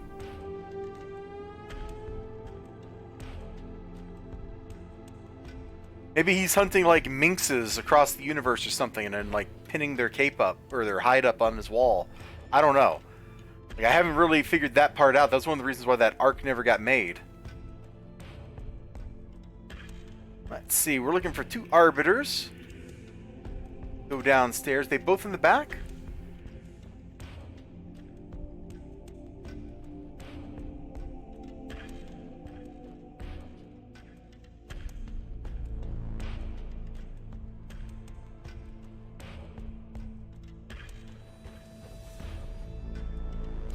Maybe he's hunting like minxes across the universe or something and then like pinning their cape up or their hide up on his wall. I don't know. Like, I haven't really figured that part out. That's one of the reasons why that arc never got made. Let's see, we're looking for 2 arbiters. Go downstairs. They both in the back?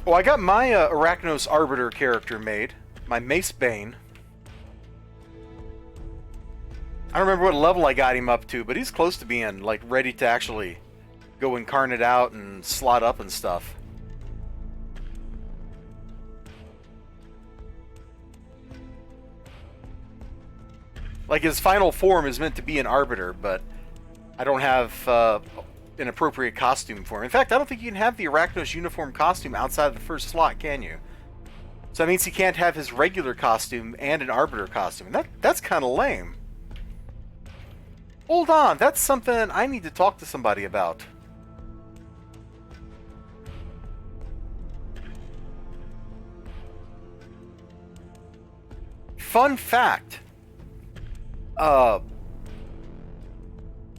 Oh, I got my Arachnos Arbiter character made. My Mace Bane. I don't remember what level I got him up to, but he's close to being, like, ready to actually go incarnate out and slot up and stuff. Like, his final form is meant to be an Arbiter, but I don't have an appropriate costume for him. In fact, I don't think you can have the Arachnos uniform costume outside of the first slot, can you? So that means he can't have his regular costume and an Arbiter costume. And that's kind of lame. Hold on, that's something I need to talk to somebody about. Fun fact.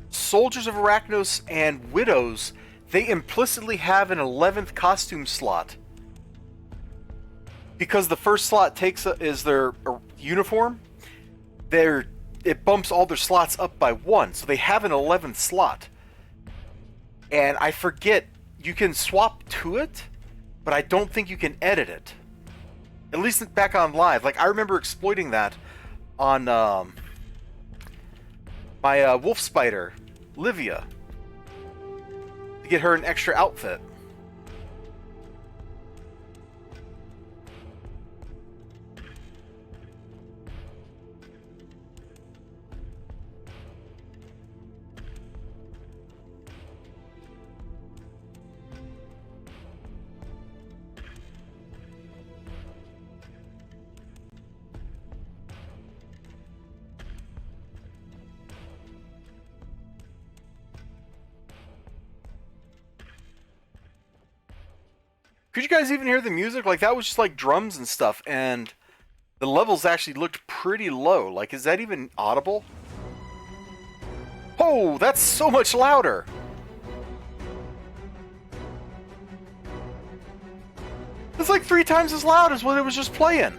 Soldiers of Arachnos and Widows, they implicitly have an 11th costume slot. Because the first slot is their uniform, it bumps all their slots up by 1, so they have an 11th slot. And I forget, you can swap to it, but I don't think you can edit it. At least back on live. Like, I remember exploiting that on my wolf spider, Livia, to get her an extra outfit. Could you guys even hear the music? Like, that was just like drums and stuff, and the levels actually looked pretty low. Like, is that even audible? Oh, that's so much louder! It's like 3 times as loud as what it was just playing.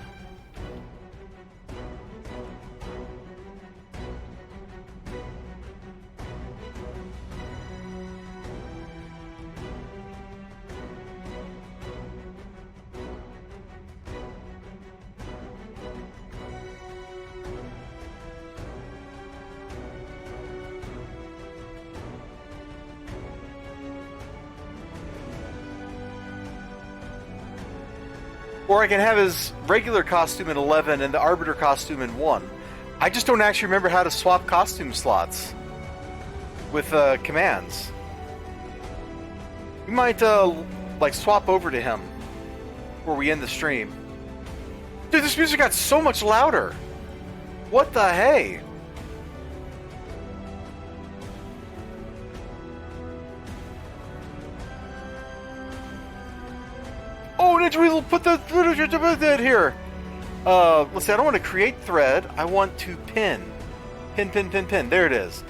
Or I can have his regular costume in 11 and the Arbiter costume in 1. I just don't actually remember how to swap costume slots with commands. We might, like, swap over to him before we end the stream. Dude, this music got so much louder! What the hey? Oh, Ninja Weasel, put the here. Let's see. I don't want to create thread. I want to pin. Pin. There it is.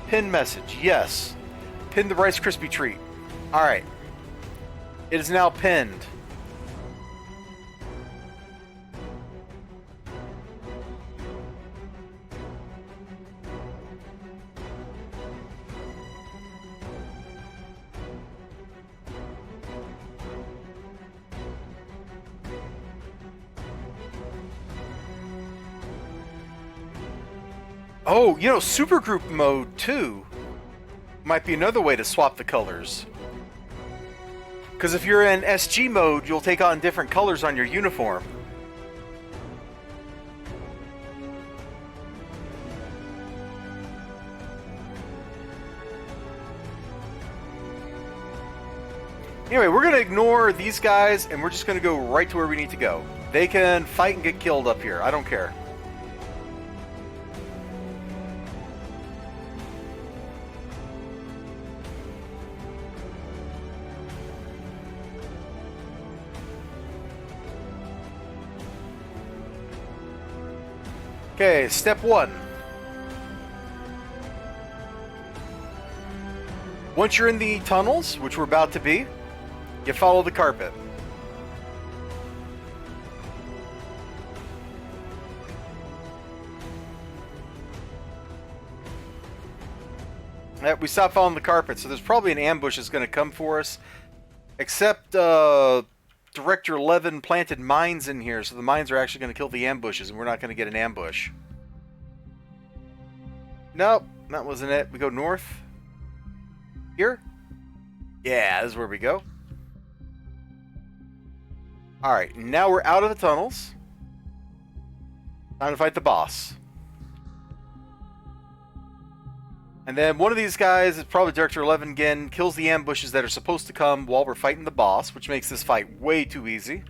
Pin message. Yes. Pin the Rice Krispie treat. All right. It is now pinned. Oh, you know, supergroup mode too might be another way to swap the colors. Because if you're in SG mode, you'll take on different colors on your uniform. Anyway, we're going to ignore these guys, and we're just going to go right to where we need to go. They can fight and get killed up here. I don't care. Okay, step 1. Once you're in the tunnels, which we're about to be, you follow the carpet. We stopped following the carpet, so there's probably an ambush that's going to come for us. Except, Director 11 planted mines in here, so the mines are actually going to kill the ambushes, and we're not going to get an ambush. Nope, that wasn't it. We go north. Here? Yeah, this is where we go. Alright, now we're out of the tunnels. Time to fight the boss. And then one of these guys, is probably Director 11 again, kills the ambushes that are supposed to come while we're fighting the boss, which makes this fight way too easy.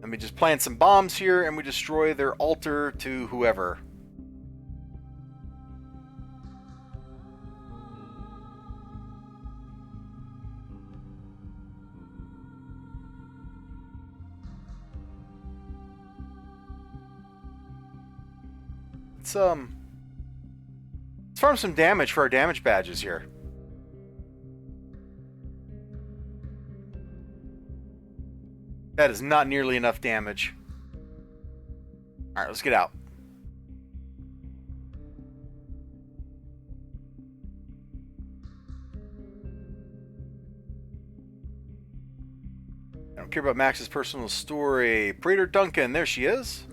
Let me just plant some bombs here, and we destroy their altar to whoever. Let's farm some damage for our damage badges here. That is not nearly enough damage. Alright, let's get out. I don't care about Max's personal story. Praetor Duncan, there she is.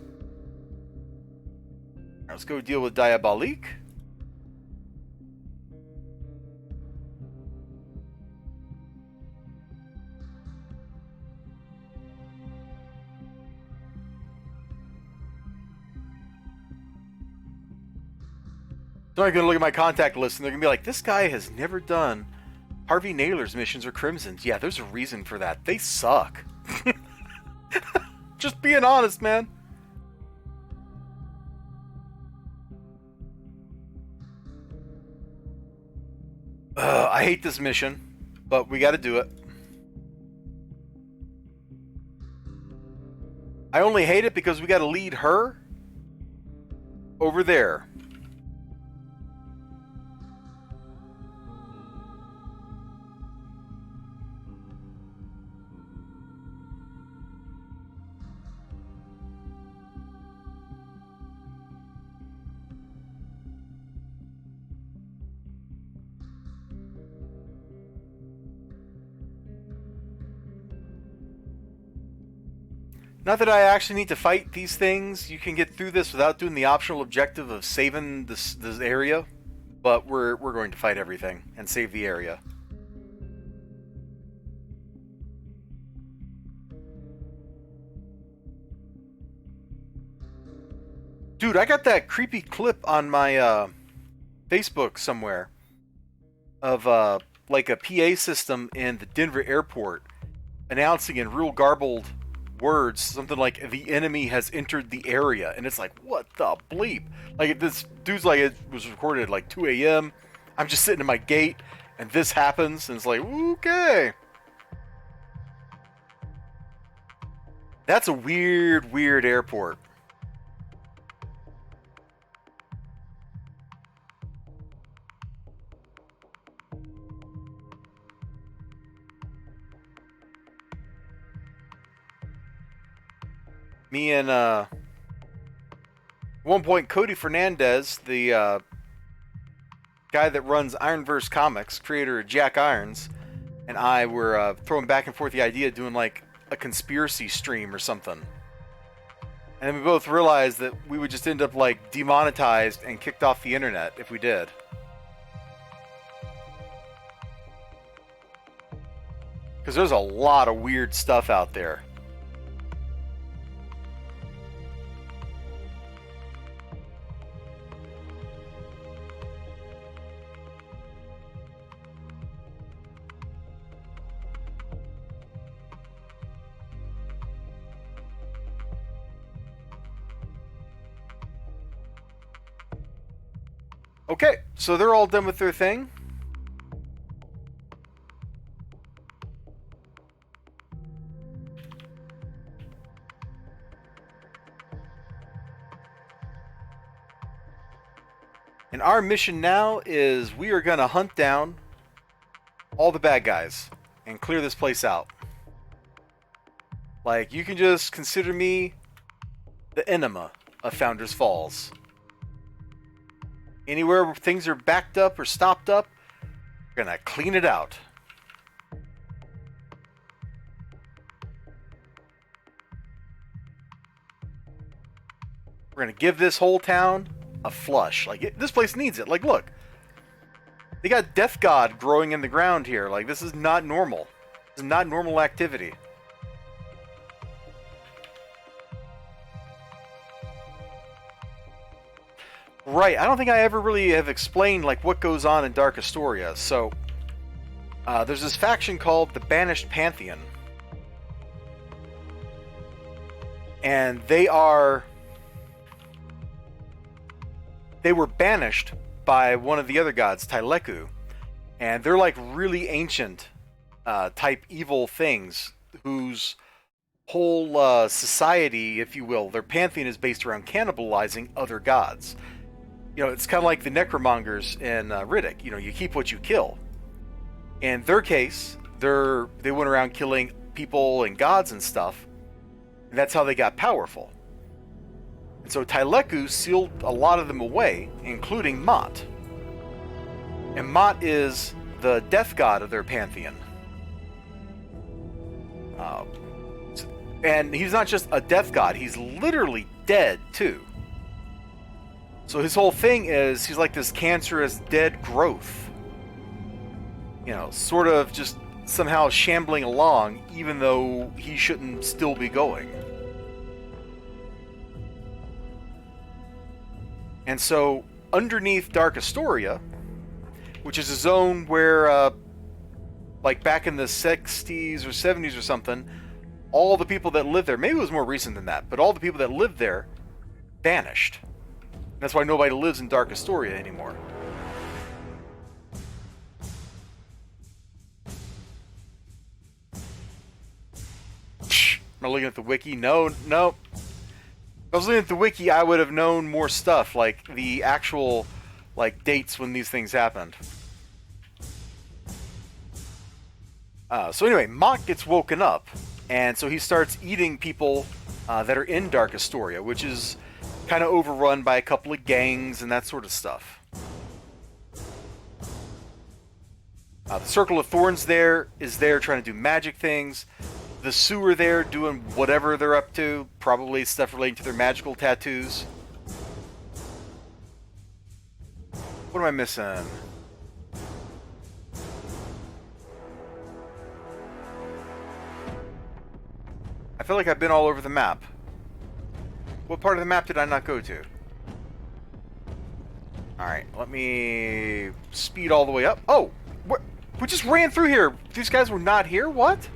Let's go deal with Diabolique. So I'm going to look at my contact list, and they're going to be like, this guy has never done Harvey Naylor's missions or Crimson's. Yeah, there's a reason for that. They suck. Just being honest, man. I hate this mission, but we got to do it. I only hate it because we got to lead her over there. Not that I actually need to fight these things. You can get through this without doing the optional objective of saving this area. But we're going to fight everything and save the area. Dude, I got that creepy clip on my Facebook somewhere of like a PA system in the Denver airport announcing in real garbled words something like the enemy has entered the area, and it's like, what the bleep? Like, this dude's like, it was recorded at like 2 a.m. I'm just sitting in my gate and this happens, and it's like, okay, that's a weird airport. Me and at one point Cody Fernandez, the guy that runs Ironverse Comics, creator of Jack Irons, and I were throwing back and forth the idea of doing like a conspiracy stream or something. And then we both realized that we would just end up like demonetized and kicked off the internet if we did. Because there's a lot of weird stuff out there. Okay, so they're all done with their thing. And our mission now is we are going to hunt down all the bad guys and clear this place out. Like, you can just consider me the enema of Founders Falls. Anywhere where things are backed up or stopped up, we're going to clean it out. We're going to give this whole town a flush. Like, this place needs it. Like, look. They got Death God growing in the ground here. Like, this is not normal. This is not normal activity. Right, I don't think I ever really have explained like what goes on in Dark Astoria. So, there's this faction called the Banished Pantheon. And they were banished by one of the other gods, Tyleku. And they're like really ancient type evil things whose whole society, if you will, their pantheon is based around cannibalizing other gods. You know, it's kind of like the necromongers in Riddick. You know, you keep what you kill. In their case, they went around killing people and gods and stuff, and that's how they got powerful. And so Tyleku sealed a lot of them away, including Mott. And Mott is the death god of their pantheon. And he's not just a death god, he's literally dead too. So his whole thing is he's like this cancerous dead growth. You know, sort of just somehow shambling along even though he shouldn't still be going. And so underneath Dark Astoria, which is a zone where like back in the 60s or 70s or something, all the people that lived there, maybe it was more recent than that, but all the people that lived there vanished. That's why nobody lives in Dark Astoria anymore. Am I looking at the wiki? No, no. If I was looking at the wiki, I would have known more stuff, like the actual, like, dates when these things happened. So anyway, Mott gets woken up, and so he starts eating people that are in Dark Astoria, which is kind of overrun by a couple of gangs and that sort of stuff. The Circle of Thorns is there trying to do magic things. The Sewer there doing whatever they're up to, probably stuff relating to their magical tattoos. What am I missing? I feel like I've been all over the map. What part of the map did I not go to? Alright, let me speed all the way up. Oh! What? We just ran through here! These guys were not here? What?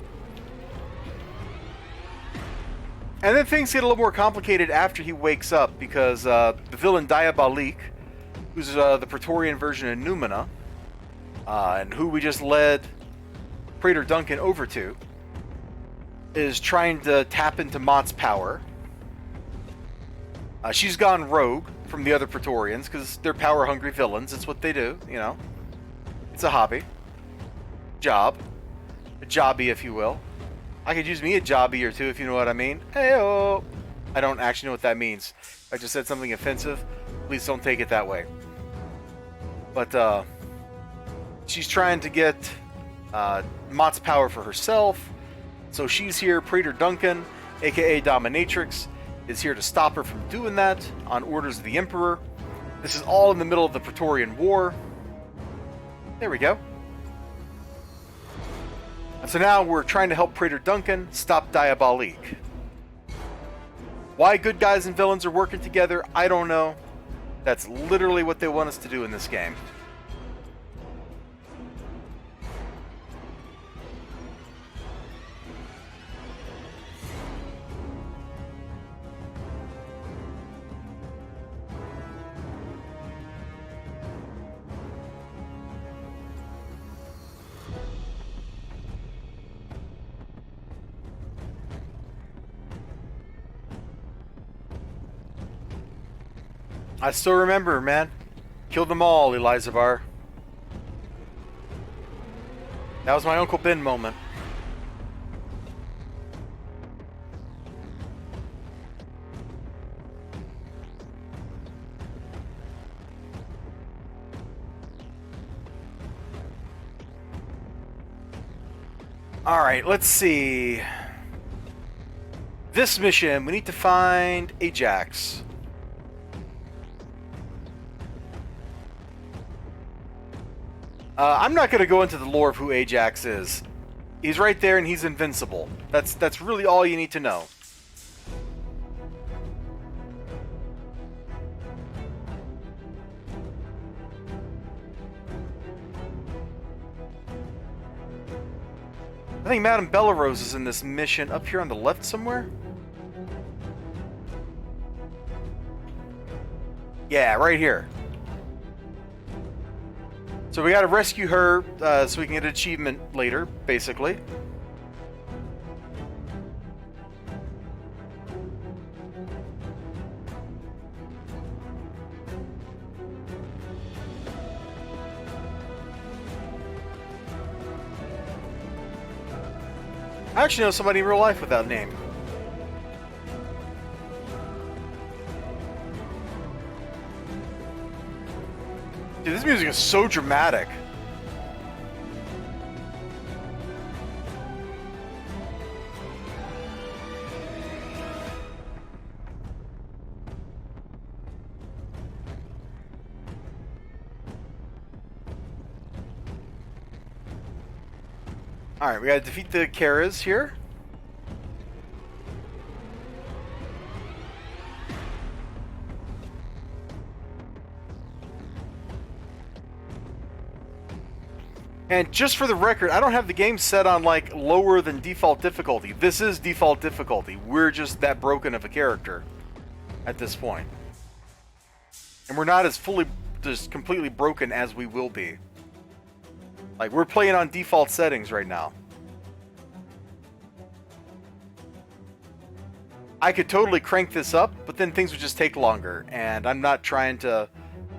And then things get a little more complicated after he wakes up, because the villain Diabolique, who's the Praetorian version of Numina, and who we just led Praetor Duncan over to, is trying to tap into Mott's power. She's gone rogue from the other Praetorians, because they're power-hungry villains. It's what they do, you know. It's a hobby. Job. A jobby, if you will. I could use me a jobby or two, if you know what I mean. Hey-oh! I don't actually know what that means. If I just said something offensive, please don't take it that way. But, she's trying to get Mott's power for herself. So she's here. Praetor Duncan, aka Dominatrix, is here to stop her from doing that on orders of the Emperor. This is all in the middle of the Praetorian War. There we go. And so now we're trying to help Praetor Duncan stop Diabolique. Why good guys and villains are working together, I don't know. That's literally what they want us to do in this game. I still remember, man. Killed them all, Elizibar. That was my Uncle Ben moment. Alright, let's see. This mission, we need to find Ajax. I'm not going to go into the lore of who Ajax is. He's right there and he's invincible. That's really all you need to know. I think Madame Bellerose is in this mission up here on the left somewhere. Yeah, right here. So we gotta rescue her so we can get an achievement later, basically. I actually know somebody in real life with that name. Dude, this music is so dramatic. Alright, we gotta defeat the Karas here. And just for the record, I don't have the game set on, like, lower than default difficulty. This is default difficulty. We're just that broken of a character at this point. And we're not as fully, just completely broken as we will be. Like, we're playing on default settings right now. I could totally crank this up, but then things would just take longer, and I'm not trying to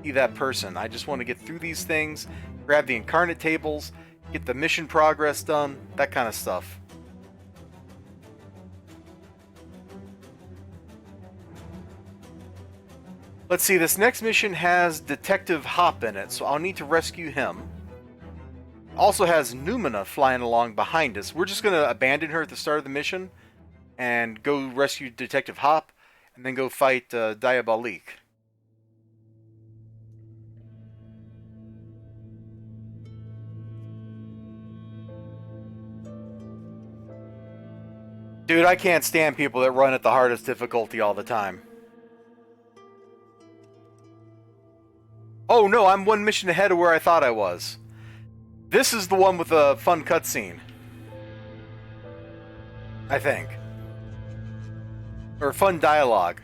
be that person. I just want to get through these things, grab the incarnate tables, get the mission progress done, that kind of stuff. Let's see, this next mission has Detective Hop in it, so I'll need to rescue him. Also has Numina flying along behind us. We're just going to abandon her at the start of the mission and go rescue Detective Hop, and then go fight Diabolique. Dude, I can't stand people that run at the hardest difficulty all the time. Oh no, I'm one mission ahead of where I thought I was. This is the one with a fun cutscene. I think. Or fun dialogue.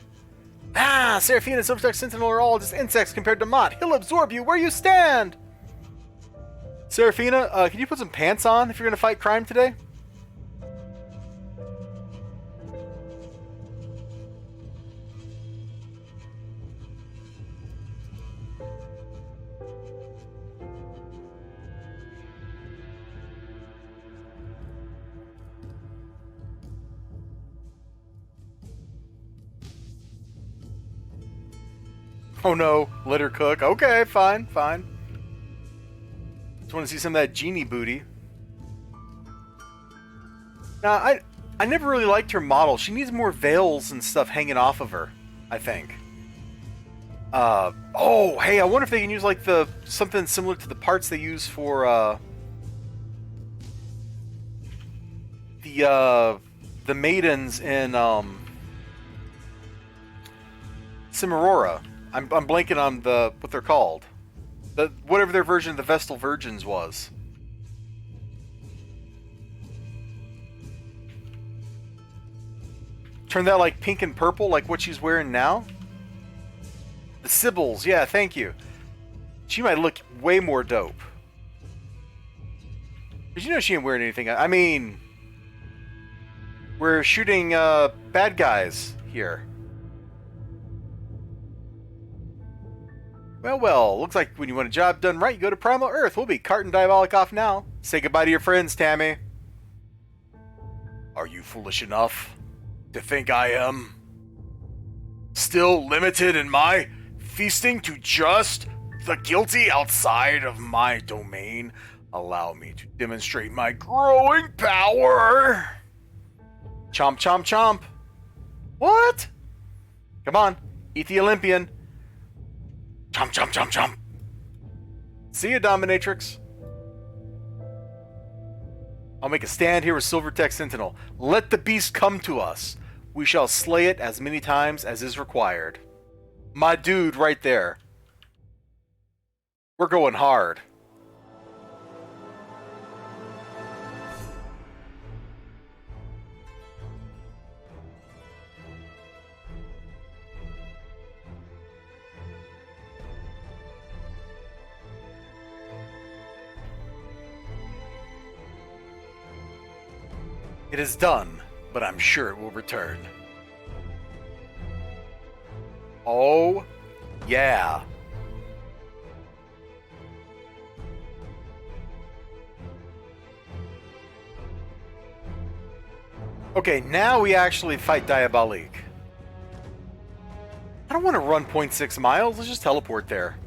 Ah, Seraphina and Silvertech Sentinel are all just insects compared to Mott. He'll absorb you where you stand! Seraphina, can you put some pants on if you're gonna fight crime today? Oh no, let her cook. Okay, fine, fine. Just want to see some of that genie booty. Now, I never really liked her model. She needs more veils and stuff hanging off of her, I think. Oh, hey, I wonder if they can use like something similar to the parts they use for the maidens in Cimarora. I'm blanking on what they're called. Whatever their version of the Vestal Virgins was. Turn that like pink and purple, like what she's wearing now. The Sibyls, yeah, thank you. She might look way more dope. But you know she ain't wearing anything. I mean, we're shooting bad guys here. Well, looks like when you want a job done right, you go to Primal Earth. We'll be carting Diabolic off now. Say goodbye to your friends, Tammy. Are you foolish enough to think I am still limited in my feasting to just the guilty outside of my domain? Allow me to demonstrate my growing power. Chomp, chomp, chomp. What? Come on, eat the Olympian. Chomp, chomp, chomp, chomp. See ya, Dominatrix. I'll make a stand here with Silvertech Sentinel. Let the beast come to us. We shall slay it as many times as is required. My dude right there. We're going hard. It is done, but I'm sure it will return. Oh, yeah. Okay, now we actually fight Diabolique. I don't want to run 0.6 miles, let's just teleport there.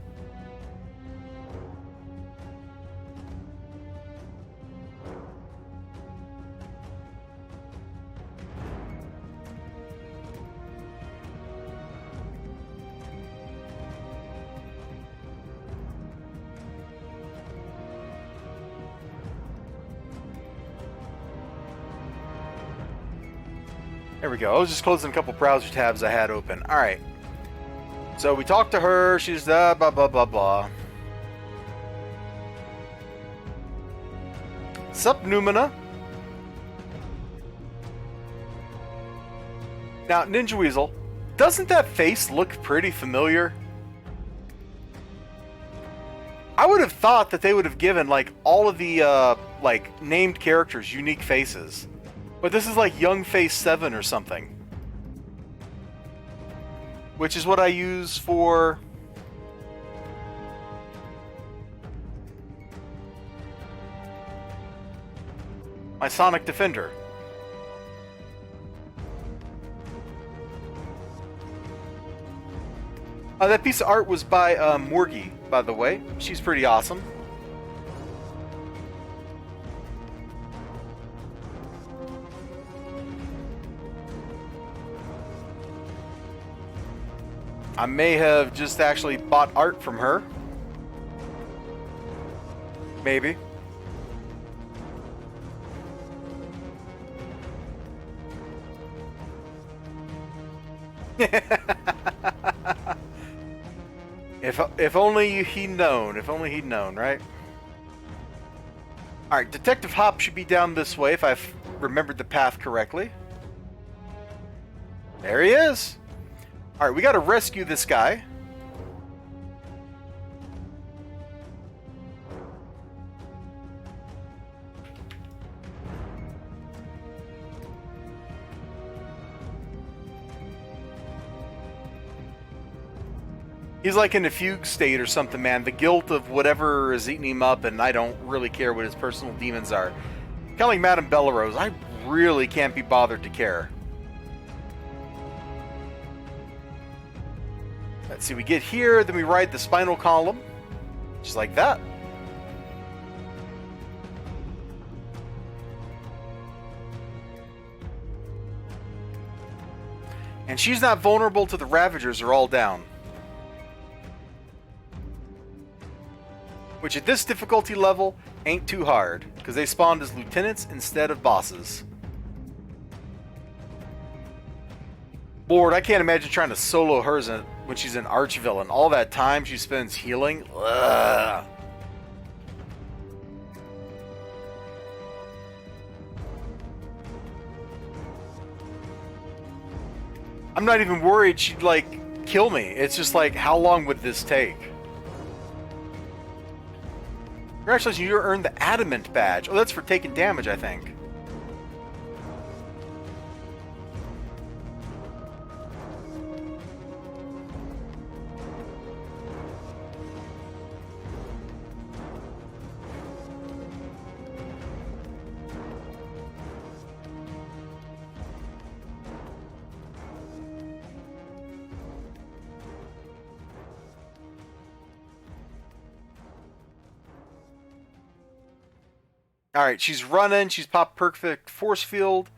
There we go. I was just closing a couple browser tabs I had open. Alright. So we talked to her. She's blah, blah, blah, blah. Sup, Numina? Now, Ninja Weasel, doesn't that face look pretty familiar? I would have thought that they would have given, like, all of the, like, named characters unique faces. But this is like Young Face 7 or something. which is what I use for my Sonic Defender. That piece of art was by Morgie, by the way. She's pretty awesome. I may have just actually bought art from her. Maybe. If only he'd known. If only he'd known, right? Alright, Detective Hop should be down this way if I've remembered the path correctly. There he is! Alright, we gotta rescue this guy. He's like in a fugue state or something, man. The guilt of whatever is eating him up, and I don't really care what his personal demons are. Kind of like Madame Bellerose, I really can't be bothered to care. Let's see, we get here, then we ride the spinal column. Just like that. And she's not vulnerable to the Ravagers, they're all down. Which at this difficulty level ain't too hard, because they spawned as lieutenants instead of bosses. Lord, I can't imagine trying to solo her when she's an archvillain. All that time she spends healing. Ugh. I'm not even worried she'd, like, kill me. It's just like, how long would this take? Congratulations, you earned the Adamant badge. Oh, that's for taking damage, I think. Alright, she's running. She's popped perfect force field.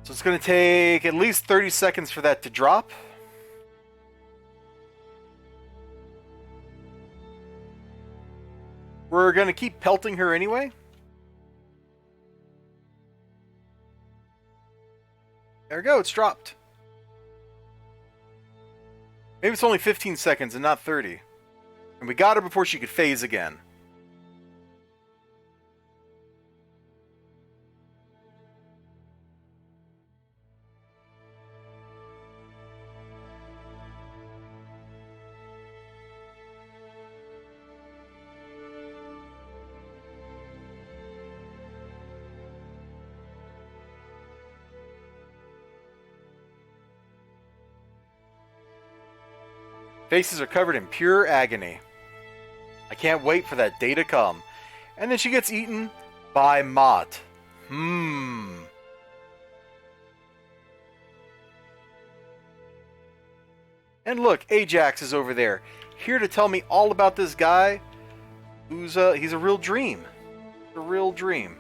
So it's going to take at least 30 seconds for that to drop. We're going to keep pelting her anyway. There we go, it's dropped. Maybe it's only 15 seconds and not 30. And we got her before she could phase again. Faces are covered in pure agony. I can't wait for that day to come. And then she gets eaten by Mott. And look, Ajax is over there, here to tell me all about this guy who's he's a real dream. A real dream.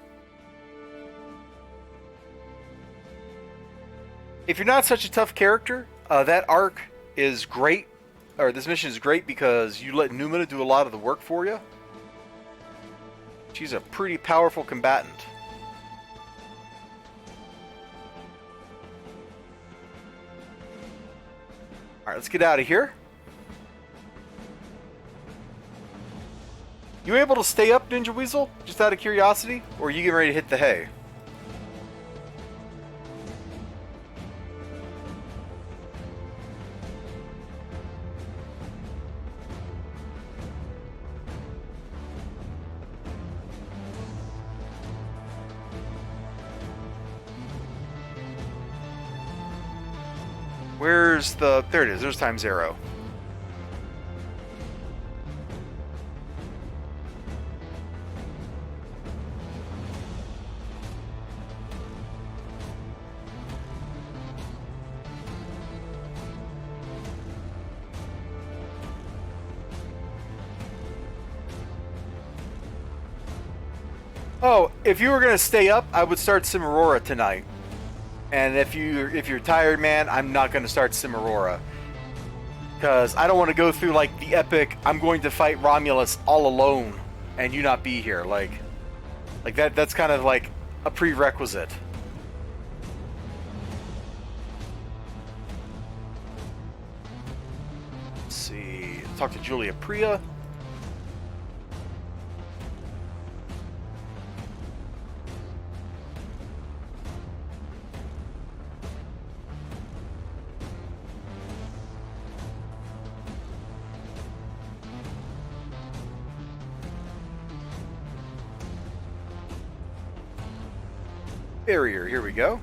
If you're not such a tough character, that arc is great. Or this mission is great because you let Numina do a lot of the work for you. She's a pretty powerful combatant. Alright, let's get out of here. You able to stay up, Ninja Weasel? Just out of curiosity? Or are you getting ready to hit the hay? where's the... There it is. There's time 0. Oh, if you were gonna stay up, I would start Cimarora tonight. And if you're tired, man, I'm not gonna start Cimarora, because I don't want to go through like the epic. I'm going to fight Romulus all alone, and you not be here. Like that. That's kind of like a prerequisite. Let's see. Talk to Julia Priya. Barrier, here we go.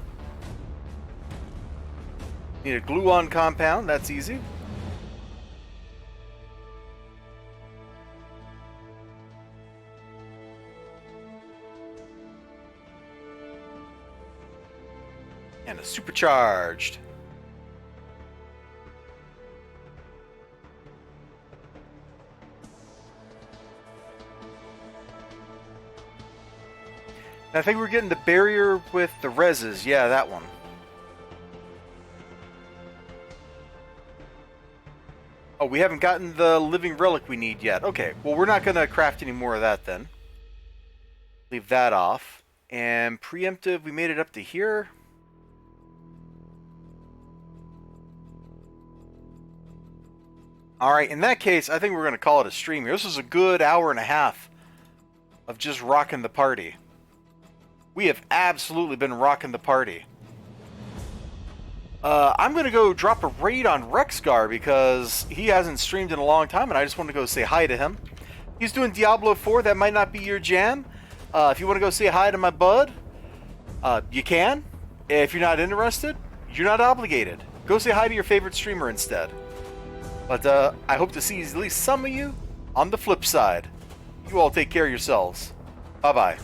Need a gluon compound, that's easy. And a supercharged. I think we're getting the barrier with the reses. Yeah, that one. Oh, we haven't gotten the living relic we need yet. Okay, well, we're not going to craft any more of that then. Leave that off. And preemptive, we made it up to here. Alright, in that case, I think we're going to call it a stream here. This was a good hour and a half of just rocking the party. We have absolutely been rocking the party. I'm going to go drop a raid on Rexgar because he hasn't streamed in a long time, and I just want to go say hi to him. He's doing Diablo 4. That might not be your jam. If you want to go say hi to my bud, you can. If you're not interested, you're not obligated. Go say hi to your favorite streamer instead. But I hope to see at least some of you on the flip side. You all take care of yourselves. Bye-bye.